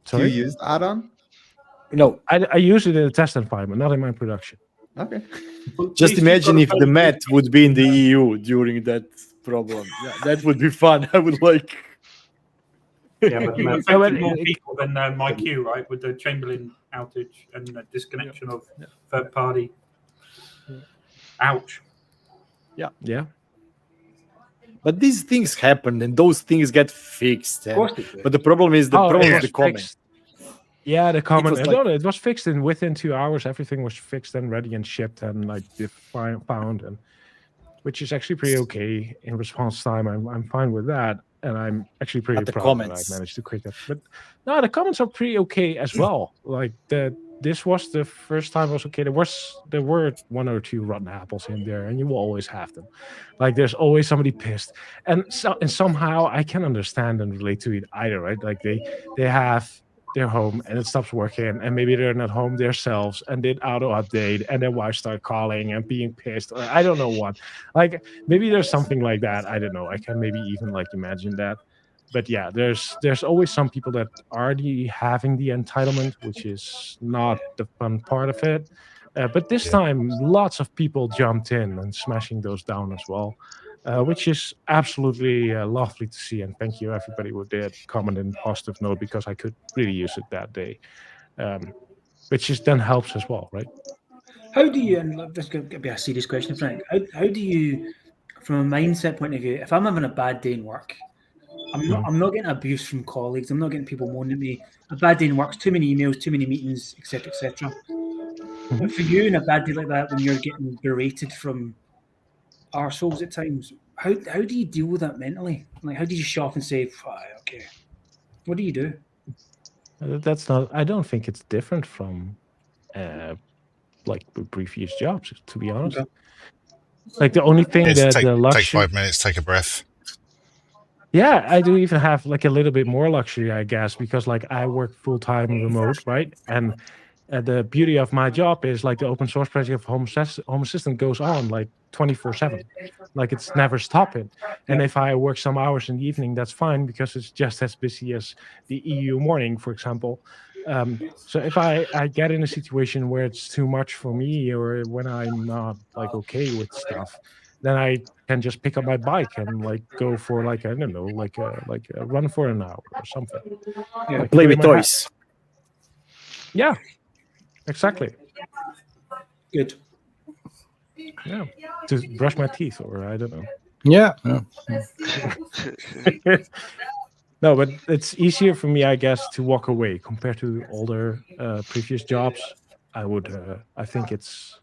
I: do you use the add-on?
C: No, I use it in a test environment, not in my production.
I: Okay.
L: Just imagine if the Met would be in the EU during that problem. Yeah, that would be fun. I would like.
F: Yeah, but you affected more people than MyQ, right? With the Chamberlain outage and the disconnection of third party. Ouch.
C: Yeah.
L: But these things happen, and those things get fixed.
A: Of course they do.
L: But the problem is the comment.
C: Yeah, the comment.
L: It
C: was fixed within 2 hours. Everything was fixed and ready and shipped and like found, and which is actually pretty okay in response time. I'm fine with that. And I'm actually pretty proud that I managed to quit that. But no, the comments are pretty okay as well. Like this was the first time it was okay. There were one or two rotten apples in there, and you will always have them. Like, there's always somebody pissed, and somehow I can understand and relate to it either, right? Like they have their home and it stops working, and maybe they're not home themselves, and did auto update, and their wife start calling and being pissed, or I don't know what. Like, maybe there's something like that. I don't know. I can maybe even like imagine that. But yeah, there's always some people that are having the entitlement, which is not the fun part of it. But this time, lots of people jumped in and smashing those down as well. Which is absolutely lovely to see, and thank you everybody who did comment in positive note, because I could really use it that day, which just then helps as well, right?
A: How do you, and this could be a serious question, Frank, how do you, from a mindset point of view, if I'm having a bad day in work, I'm not getting abuse from colleagues, I'm not getting people moaning at me, a bad day in work, too many emails, too many meetings, etc., etc. But for you, in a bad day like that, when you're getting berated from arseholes at times, how do you deal with that mentally? Like, how do you shut off and say, okay, what do you do?
C: That's not, I don't think it's different from like previous jobs, to be honest. Okay. Like, the only thing that the luxury...
D: Take 5 minutes, take a breath.
C: Yeah, I do even have like a little bit more luxury, I guess, because like I work full time remote, right? And the beauty of my job is like the open source project of Home Assistant goes on like 24/7, like it's never stopping. And if I work some hours in the evening, that's fine because it's just as busy as the EU morning, for example. So if I get in a situation where it's too much for me, or when I'm not like okay with stuff, then I can just pick up my bike and like go for like I don't know, like a run for an hour or something.
L: Yeah,
C: Like
L: play
C: clear
L: with
C: my head.
L: toys.
C: Yeah, exactly.
A: Good.
C: Yeah, to brush my teeth, or I don't know.
L: Yeah.
C: No, but it's easier for me, I guess, to walk away compared to older previous jobs. I think it's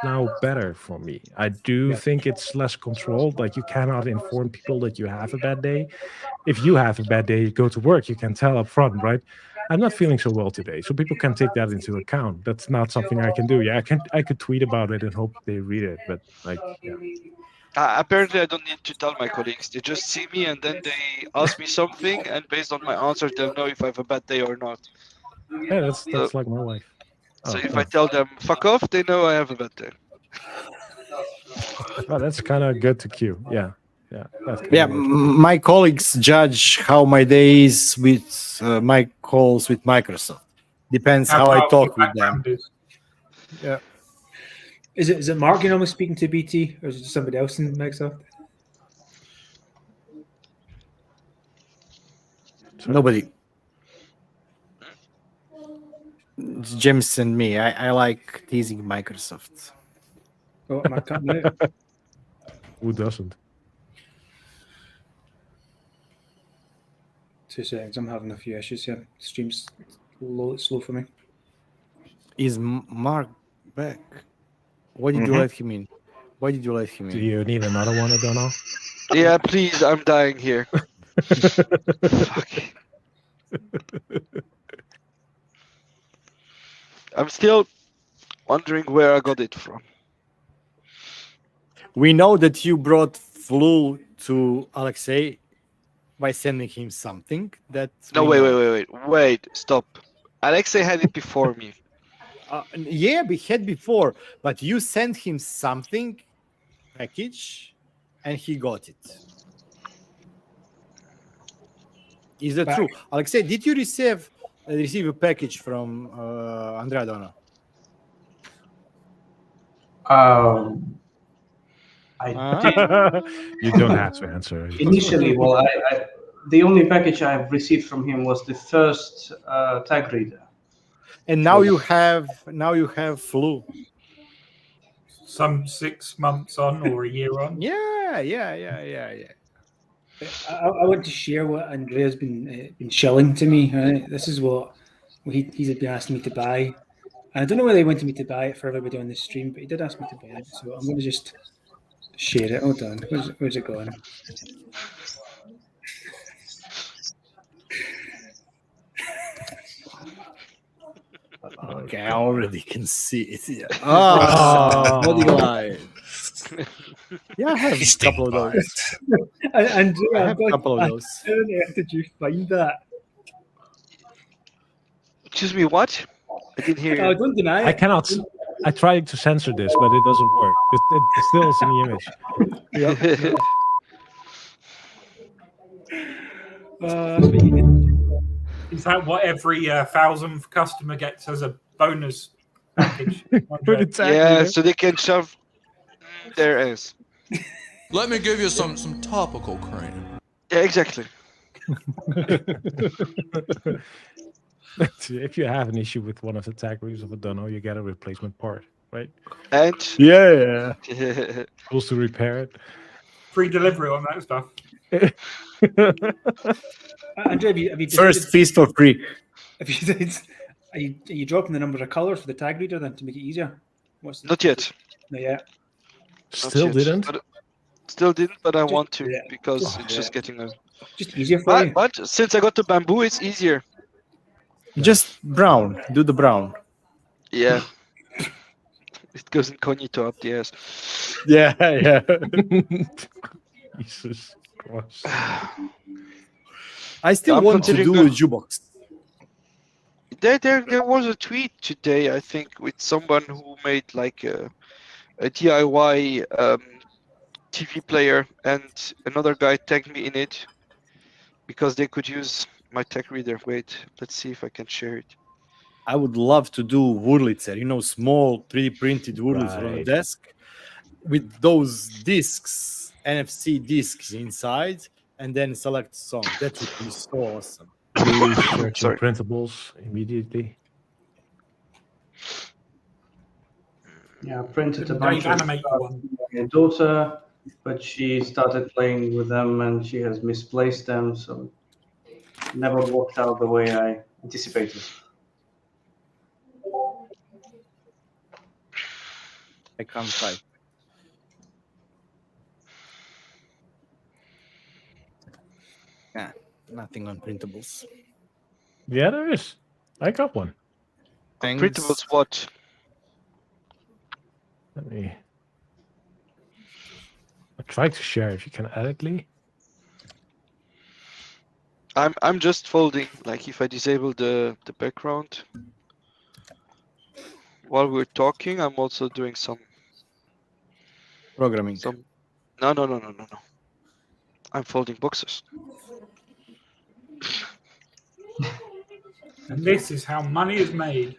C: now better for me. I do think it's less controlled. Like you cannot inform people that you have a bad day. If you have a bad day, you go to work, you can tell up front, right? I'm not feeling so well today, so people can take that into account. That's not something I can do. Yeah, I could tweet about it and hope they read it, but like, yeah.
M: Apparently, I don't need to tell my colleagues. They just see me and then they ask me something, and based on my answer, they'll know if I have a bad day or not.
C: Yeah, that's like my wife.
M: So
C: Oh,
M: if
C: oh.
M: I tell them fuck off, they know I have a bad day.
C: Well, that's kind of good to cue. Yeah, yeah. That's
L: Yeah, my colleagues judge how my days with my calls with Microsoft. Depends how I talk with them. Yeah.
A: Is it Mark you normally speaking to BT, or is it just somebody else in Microsoft?
L: Nobody. It's James and me. I like teasing Microsoft.
A: Oh, am I cutting out?
C: Who doesn't?
A: 2 seconds. I'm having a few issues here. Stream's slow for me.
L: Is Mark back? Why did you let him in? Why did you let him in?
C: Do you need another one, I don't know?
M: Yeah, please, I'm dying here. Fuck. I'm still wondering where I got it from.
L: We know that you brought flu to Alexei by sending him something. That
M: No, wait, stop. Alexei had it before me.
L: Yeah, we had before, but you sent him something package, and he got it. Is that true, Alexei? Did you receive a package from Andrea Donna?
C: You don't have to answer.
G: Initially, well, the only package I've received from him was the first tag reader.
L: And now you have flu.
F: Some 6 months on or a year on.
L: Yeah.
A: I want to share what Andrea's been shilling to me. Right? This is what he's been asking me to buy. And I don't know whether he wanted me to buy it for everybody on the stream, but he did ask me to buy it. So I'm going to just share it. Hold on. Where's it going?
L: Okay, I already can see it. Yeah. Body line. Yeah, I have a couple of those.
A: Andrea,
L: I have a couple of those.
A: How on earth did you find that?
M: Excuse me, what? I didn't hear
A: Oh,
M: you.
A: don't deny it.
C: I cannot. I tried to censor this, but it doesn't work. It still is in the image.
F: Is that what every 1,000th customer gets as a bonus package?
M: Yeah, so they can shove their ass.
O: Let me give you some topical cream.
M: Yeah, exactly.
C: If you have an issue with one of the tag readers of a Dono, you get a replacement part, right?
M: And
L: yeah,
C: Tools to repair it.
F: Free delivery on that stuff.
A: Andrea, have you
L: First feast for free.
A: Have you are you dropping the number of colors for the tag reader then to make it easier?
M: Not yet.
A: Not yet.
C: Still didn't.
M: Still didn't, but I want to because it's just getting
A: just easier for you.
M: But since I got the bamboo, it's easier.
L: Just brown. Do the brown.
M: Yeah. It goes incognito up the ass.
L: Yeah.
C: Jesus Christ.
L: I still
M: I'm
L: want to
M: considering
L: do a
M: the-
L: jukebox.
M: There was a tweet today, I think, with someone who made like a DIY TV player, and another guy tagged me in it because they could use my tech reader. Wait, let's see if I can share it.
L: I would love to do Wurlitzer, small 3D printed Wurlitzer on a
C: Right.
L: desk with those discs, NFC discs inside, and then select song. That would be so awesome.
C: You search
M: Sorry.
C: printables immediately.
G: Yeah, I printed a
F: Didn't
G: bunch
F: Dave
G: of
F: animate
G: stuff
F: one?
G: for my daughter, but she started playing with them and she has misplaced them, so never worked out the way I anticipated.
L: I can't type. Yeah, nothing on printables.
C: Yeah, there is. I got one.
L: Thanks.
M: Printables what?
C: Let me. I try to share if you can add it, Lee.
M: I'm just folding, like if I disable the background while we're talking, I'm also doing some
L: Programming.
M: no. I'm folding boxes.
F: And this is how money is made.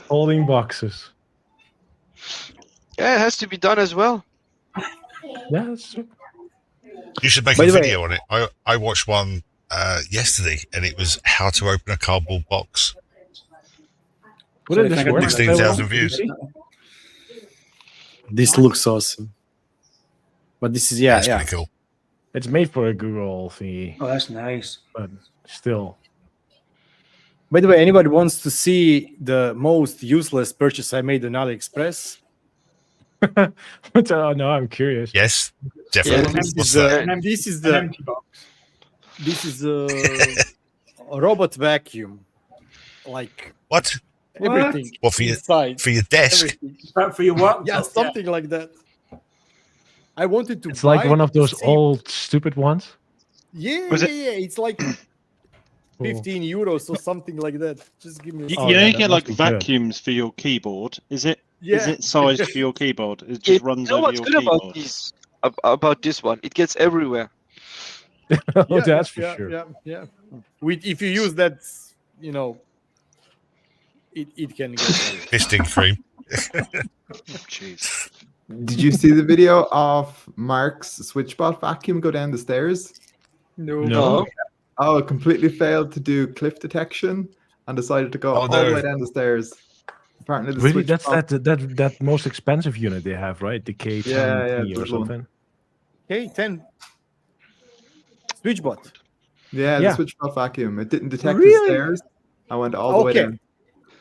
C: Holding boxes.
M: Yeah, it has to be done as well.
C: Yeah, that's true.
D: You should make
L: By
D: a
L: the way-
D: video on it. I watched one yesterday, and it was how to open a cardboard box.
C: Wouldn't this work?
D: 16,000 views.
L: This looks awesome. But this is, yeah.
D: That's pretty cool.
C: It's made for a Google thingy,
A: Oh, that's nice.
C: but still.
L: By the way, anybody wants to see the most useless purchase I made on AliExpress?
C: But, no, I'm curious.
D: Yes, definitely.
M: Yeah,
D: What's that?
L: This is
F: An
L: the
F: empty box.
L: this is a robot vacuum, like
D: What?
L: everything
D: What for your
L: inside.
D: for your desk?
L: Everything.
F: Is that for your work?
L: Yeah, something like that. I wanted to.
C: It's like
L: buy
C: one of
L: to
C: those
L: see-
C: old stupid ones.
L: Yeah,
K: Was
L: yeah,
K: it-
L: yeah. It's like 15 euros or something like that. Just give me.
K: You,
C: Oh,
K: you know,
C: yeah,
K: you
C: that
K: get
C: must
K: like
C: be good.
K: vacuums for your keyboard. Is it
L: Yeah.
K: sized for your keyboard? It just runs
M: you know
K: over
M: what's
K: your
M: good
K: keyboard.
M: about this? About this one, it gets everywhere.
C: Oh,
L: Yeah,
C: that's for
L: yeah,
C: sure.
L: Yeah. If you use that, it can get.
D: Fisting cream.
K: Jeez.
I: Did you see the video of Mark's SwitchBot vacuum go down the stairs?
C: No.
I: Oh, it completely failed to do cliff detection and decided to go
D: Oh,
I: all the
D: no.
I: way down the stairs. Apparently, the
C: Really, that's
I: SwitchBot-
C: that most expensive unit they have, right? The K10
I: Yeah,
C: or
I: the one.
C: something.
L: K10 SwitchBot.
I: Yeah,
C: Yeah.
I: the SwitchBot vacuum. It didn't detect the
L: Really?
I: stairs. I went all the way
L: Okay.
I: down.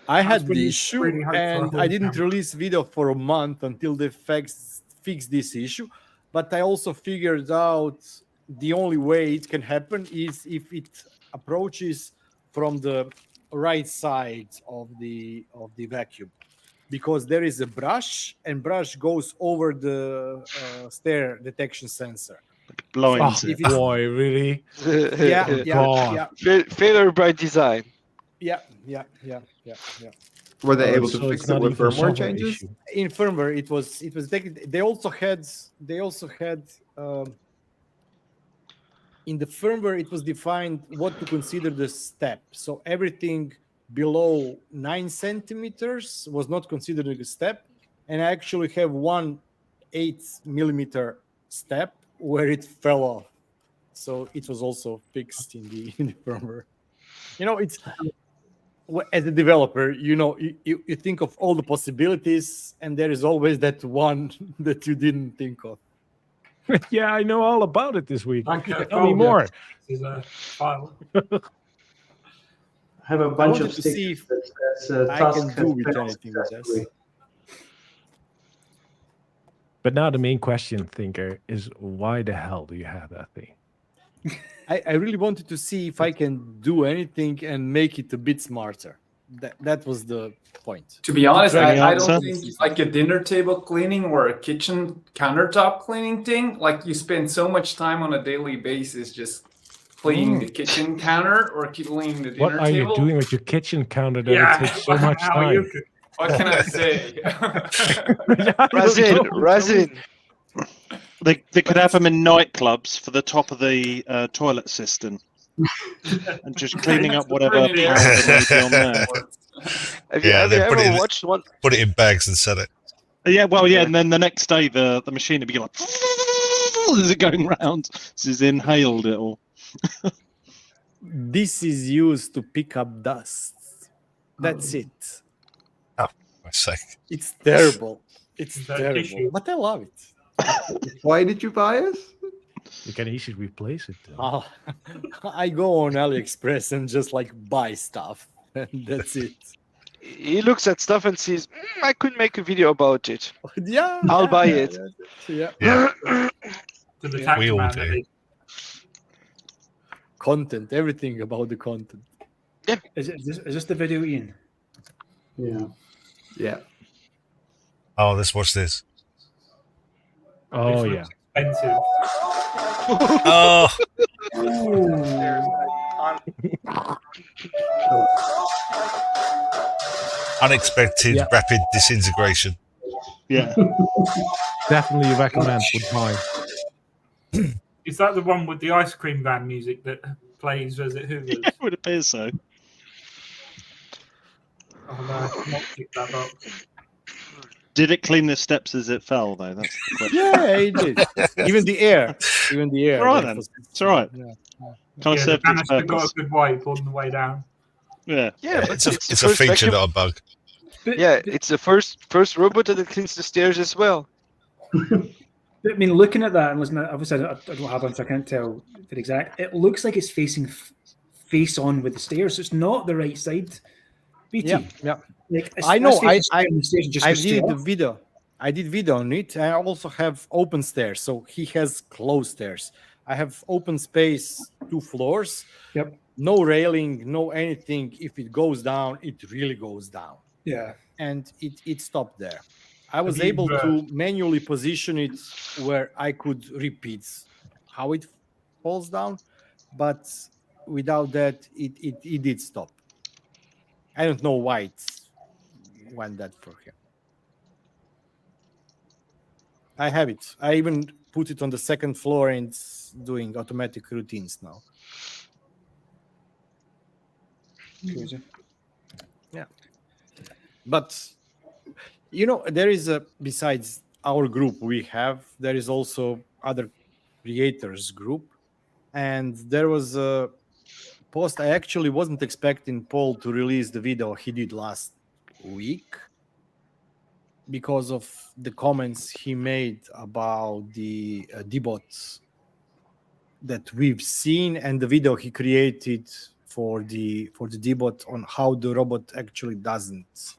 L: I had
F: That's really-
L: the issue
F: really hard for a
L: and I
F: home
L: didn't
F: camera.
L: release video for a month until they fix this issue. But I also figured out the only way it can happen is if it approaches from the right side of the vacuum, because there is a brush and brush goes over the stair detection sensor.
K: Blinds
C: Oh,
K: it.
L: If it's-
C: boy, really?
L: Yeah,
C: God.
M: Failure by design.
L: yeah.
I: Were they
C: Oh,
I: able
C: so
I: to
C: it's
I: fix it
C: not
I: with
C: even a
I: firmware
C: software
I: changes?
C: issue.
L: In firmware it was detected. They also had in the firmware it was defined what to consider the step, so everything below 9 centimeters was not considered a step, and I actually have 1/8 millimeter step where it fell off, so it was also fixed in the firmware. It's as a developer, you think of all the possibilities, and there is always that one that you didn't think of.
C: Yeah, I know all about it this week.
F: Like a
C: Tell me
F: folder.
C: more.
F: This is a file.
G: I have a bunch
L: wanted
G: of
L: to see
G: stickers
L: if
G: that says
L: I
G: task
L: can
G: has
L: do with
G: failed
L: anything with this.
G: successfully.
C: But now the main question, Thinker, is why the hell do you have that thing?
L: I really wanted to see if I can do anything and make it a bit smarter.
E: That was the point.
B: To be honest,
E: Try
B: I
E: the
B: don't
E: answer.
B: think like a dinner table cleaning or a kitchen countertop cleaning thing, like you spend so much time on a daily basis just cleaning the kitchen counter or cleaning the dinner
C: What are you
B: table.
C: doing with your kitchen counter that
B: Yeah,
C: it takes so much
B: how are you
C: time?
B: What can I say?
M: Razin.
K: They could have them in nightclubs for the top of the toilet cistern, and just cleaning up whatever powder may be on there.
M: Have you
D: they put it
M: ever
D: in-
M: watched one?
D: Put it in bags and sell it.
K: Yeah, well, yeah, and then the next day the machine would be like, is it going round? This is inhaled it all.
E: This is used to pick up dust. That's it.
D: Oh, my sake.
E: It's terrible. It's
F: Is that
E: terrible,
F: tissue?
E: but I love it.
I: Why did you buy it?
C: You can easily replace it. Though.
E: I go on AliExpress and just like buy stuff, and that's it.
M: He looks at stuff and sees, I could make a video about it.
E: Yeah,
M: I'll buy it.
E: Yeah.
F: To the tax
D: We all
F: man,
D: do.
F: at least.
E: Content, everything about the content.
A: Is this the video, Ian?
G: Yeah.
I: Yeah.
D: Oh, let's watch this.
C: Oh
F: This
C: yeah.
F: looks expensive.
D: Oh, unexpected
C: Yeah.
D: rapid disintegration.
K: Yeah.
C: Definitely recommend would buy.
F: Is that the one with the ice cream van music that plays as it hoovers?
K: It would appear so.
F: Oh no, not tick that box.
K: Did it clean the steps as it fell, though? That's the question.
E: Yeah, it did. Even the air.
K: All right, then. It's all right.
E: Yeah.
K: Kind of
F: Yeah, the
K: served its
F: banister got
K: purpose.
F: a good wipe on the way down.
K: Yeah.
M: Yeah, but
D: It's a
M: the first
D: feature,
M: vacuum-
D: not a bug.
M: Yeah, it's the first robot that cleans the stairs as well.
A: I mean, looking at that and listening, obviously I don't have one, so I can't tell the exact. It looks like it's facing face on with the stairs. So it's not the right side. BT.
E: Yeah.
A: Like,
E: I know.
A: that's facing the stairs and just
E: I
A: goes straight
E: did the
A: off.
E: video. I did video on it. I also have open stairs, so he has closed stairs. I have open space, 2 floors.
A: Yep.
E: No railing, no anything. If it goes down, it really goes down.
A: Yeah.
E: And it stopped there. I was
F: Have you,
E: able to manually position it where I could repeat how it falls down, but without that, it did stop. I don't know why it went that for him. I have it. I even put it on the 2nd floor and it's doing automatic routines now.
A: Crazy.
E: Yeah. But you know, there is a besides our group there is also other creators group, and there was a post. I actually wasn't expecting Paul to release the video he did last week because of the comments he made about the D-bots that we've seen and the video he created for the D-bot on how the robot actually doesn't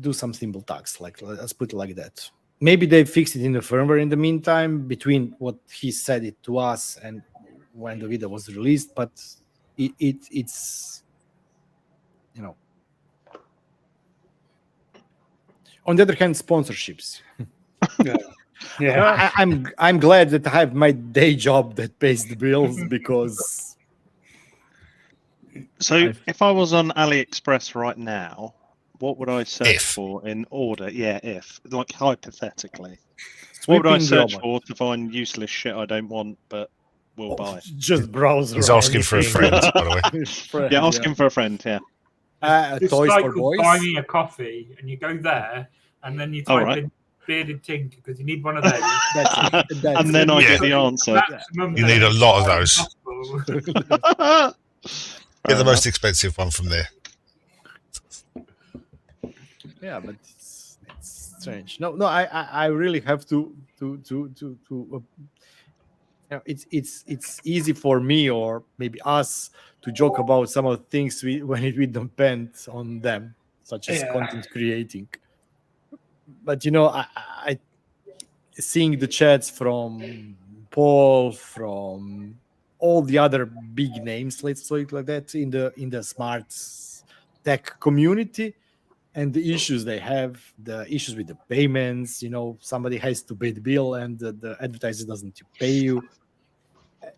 E: do some simple tasks, like let's put it like that. Maybe they fixed it in the firmware in the meantime between what he said it to us and when the video was released, but it's you know. On the other hand, sponsorships.
A: Yeah.
E: I'm glad that I have my day job that pays the bills because.
K: So if I was on AliExpress right now, what would I search for in order? Yeah, like hypothetically. What would I
E: Sweeping
K: search
E: robot.
K: for to find useless shit I don't want but will buy?
E: Just browse.
D: He's
E: around.
D: asking for a friend, by the way.
E: Friend,
K: Yeah, asking for a friend, yeah.
F: It's
E: Toys
F: like
E: for boys.
F: buy me a coffee, and you go there, and then you
K: All
F: type
K: right.
F: in bearded tink because you need one of those.
K: And then I
D: Yeah.
K: get the answer.
F: Maximum
D: You need a lot of those.
F: possible.
D: Get the most expensive one from there.
E: Yeah, but it's strange. No, I really have to you know, it's easy for me or maybe us to joke about some of the things we depend on them, such as content creating. But you know, I seeing the chats from Paul, from
L: all the other big names, let's say it like that, in the smart tech community, and the issues they have, the issues with the payments. You know, somebody has to pay the bill, and the advertiser doesn't pay you.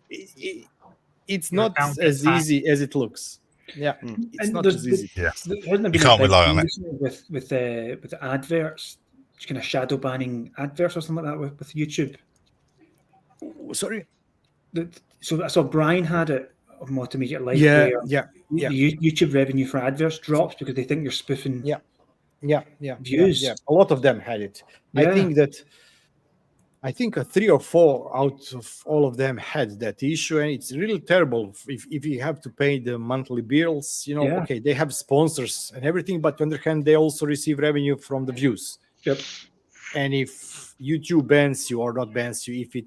L: It's
F: Your
L: not
F: account
L: as
F: gets hacked.
L: easy as it looks. Yeah, it's
A: And
L: not
A: there's-
L: as easy.
D: Yeah.
A: There hasn't
D: You
A: been a
D: can't
A: big
D: rely on
A: thing
D: it.
A: recently with the adverts, just kind of shadow banning adverts or something like that with YouTube.
L: Sorry.
A: So I saw Brian had it of Multimedia Life.
L: Yeah,
A: where
L: yeah.
A: the YouTube revenue for adverts drops because they think you're spoofing.
L: Yeah,
A: Views.
L: yeah. A lot of them had it.
A: Yeah.
L: I think 3 or 4 out of all of them had that issue, and it's really terrible if you have to pay the monthly bills. You know,
A: Yeah.
L: okay, they have sponsors and everything, but on the other hand, they also receive revenue from the views.
A: Yep.
L: And if YouTube bans you or not bans you, if it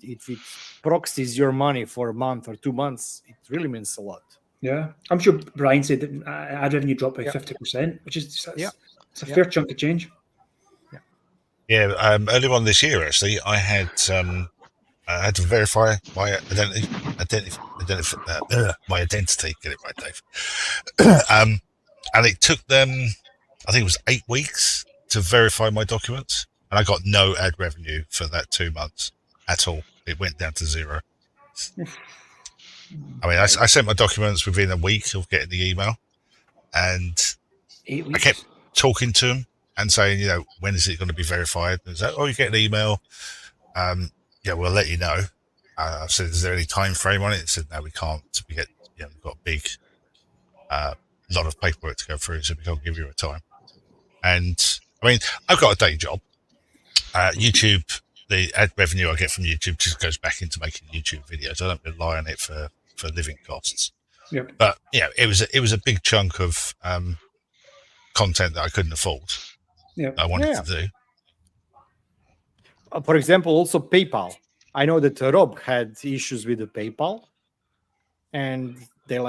L: proxies your money for a month or 2 months, it really means a lot.
A: Yeah, I'm sure Brian said that ad revenue dropped by
L: Yeah.
A: 50%, which is it's a
L: Yeah.
A: fair chunk of change.
D: Yeah, earlier on this year, actually, I had to verify my identity. My identity. Get it right, Dave. And it took them, I think it was 8 weeks to verify my documents, and I got no ad revenue for that 2 months at all. It went down to 0. I mean, I sent my documents within a week of getting the email, and
A: 8
D: I
A: weeks.
D: kept talking to them and saying, you know, when is it going to be verified? And it's like, oh, you get an email. Yeah, we'll let you know. I said, is there any time frame on it? It said, no, we can't. We've got a big lot of paperwork to go through, so we can't give you a time. And I mean, I've got a day job. YouTube, the ad revenue I get from YouTube just goes back into making YouTube videos. I don't rely on it for living costs.
A: Yep.
D: But yeah, it was a big chunk of content that I couldn't afford.
A: Yeah,
D: I wanted to do.
L: For example, also PayPal. I know that Rob had issues with the PayPal, and they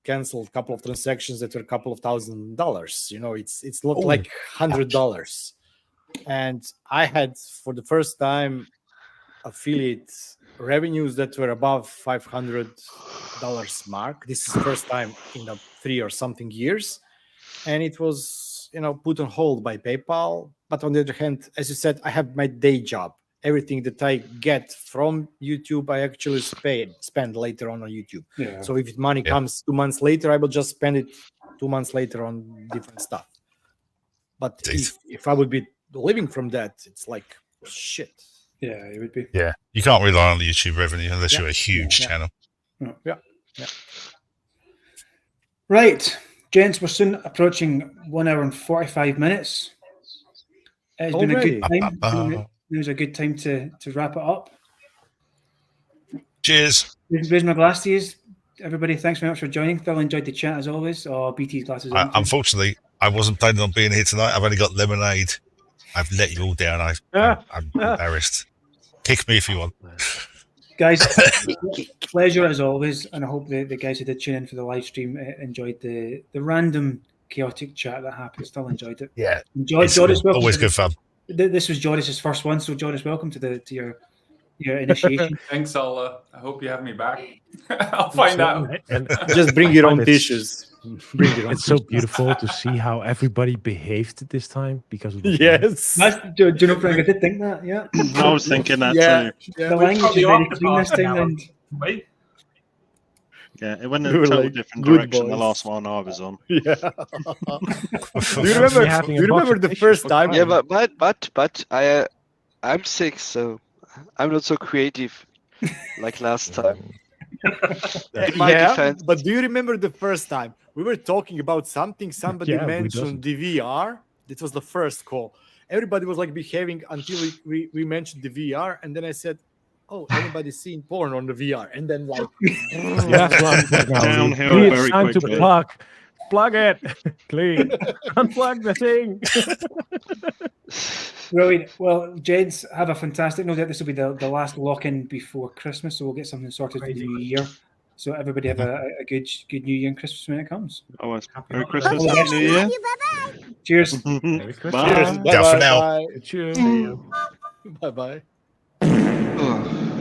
L: canceled a couple of transactions that were a couple of $1,000. You know, it's not like $100. And I had, for the first time, affiliate revenues that were above $500 mark. This is the first time in the 3 or something years, and it was, you know, put on hold by PayPal. But on the other hand, as you said, I have my day job. Everything that I get from YouTube, I actually spend later on YouTube.
A: Yeah.
L: So if money comes 2 months later, I will just spend it 2 months later on different stuff. But if I would be living from that, it's like shit.
A: Yeah, it would be.
D: Yeah, you can't rely on the YouTube revenue unless
L: Yeah.
D: you're a huge
L: Yeah.
D: channel.
L: Yeah.
A: Right, gents, we're soon approaching 1 hour and 45 minutes. It's been a good time. It was a good time to wrap it up.
D: Cheers.
A: Raise my glass to you. Everybody, thanks very much for joining. Thoroughly enjoyed the chat as always. Oh, BT's glasses.
D: Unfortunately, I wasn't planning on being here tonight. I've only got lemonade. I've let you all down. I'm embarrassed. Kick me if you want.
A: Guys, pleasure as always, and I hope the guys who did tune in for the live stream enjoyed the random chaotic chat that happened. Still enjoyed it.
D: Yeah,
A: Joris,
D: always good fun.
A: This was Joris's first one, so Joris, welcome to your initiation.
B: Thanks. I hope you have me back. I'll find out.
C: And
L: just bring your own
C: it's-
L: tissues. Bring your own
C: It's so
L: tissues.
C: beautiful to see how everybody behaved this time because of the
L: Yes.
A: Do you know, Frank? I did think that. Yeah.
K: I was thinking that
L: Yeah.
K: too.
L: Yeah,
A: The
L: we
A: language
F: probably
A: is very
F: are
A: clean this time.
F: now.
A: And
F: Wait.
K: Yeah, it went in
L: We
K: a
L: were
K: total
L: like
K: different
L: good
K: direction the
L: boys.
K: last one I was on.
L: Yeah. Do you remember?
C: We're having
L: Do you
C: a bunch
L: remember
C: of
L: the
C: issues
L: first
C: for
L: time?
M: Yeah, but I'm sick, so I'm not so creative like last time. In my defense,
L: but do you remember the first time we were talking about something? Somebody
C: Yeah, who
L: mentioned the VR. This was the first call. Everybody was like behaving until we mentioned the VR, and then I said, "Oh, anybody seen porn on the VR?" And then like,
C: Yeah,
K: Downhill
C: Lee,
K: very
C: it's time to
K: quickly.
C: plug it, clean, unplug the thing.
A: brilliant. Well, gents, have a fantastic. No doubt this will be the last lock-in before Christmas, so we'll get something sorted for the new year. So everybody have a good New Year and Christmas when it comes.
K: Oh, it's Merry Christmas,
A: All the
K: Happy
A: best.
K: New Year.
A: Cheers.
C: Merry Christmas.
K: Bye.
L: cheers,
D: Ciao for now.
L: bye,
C: Cheers.
L: bye, bye.
M: Ugh.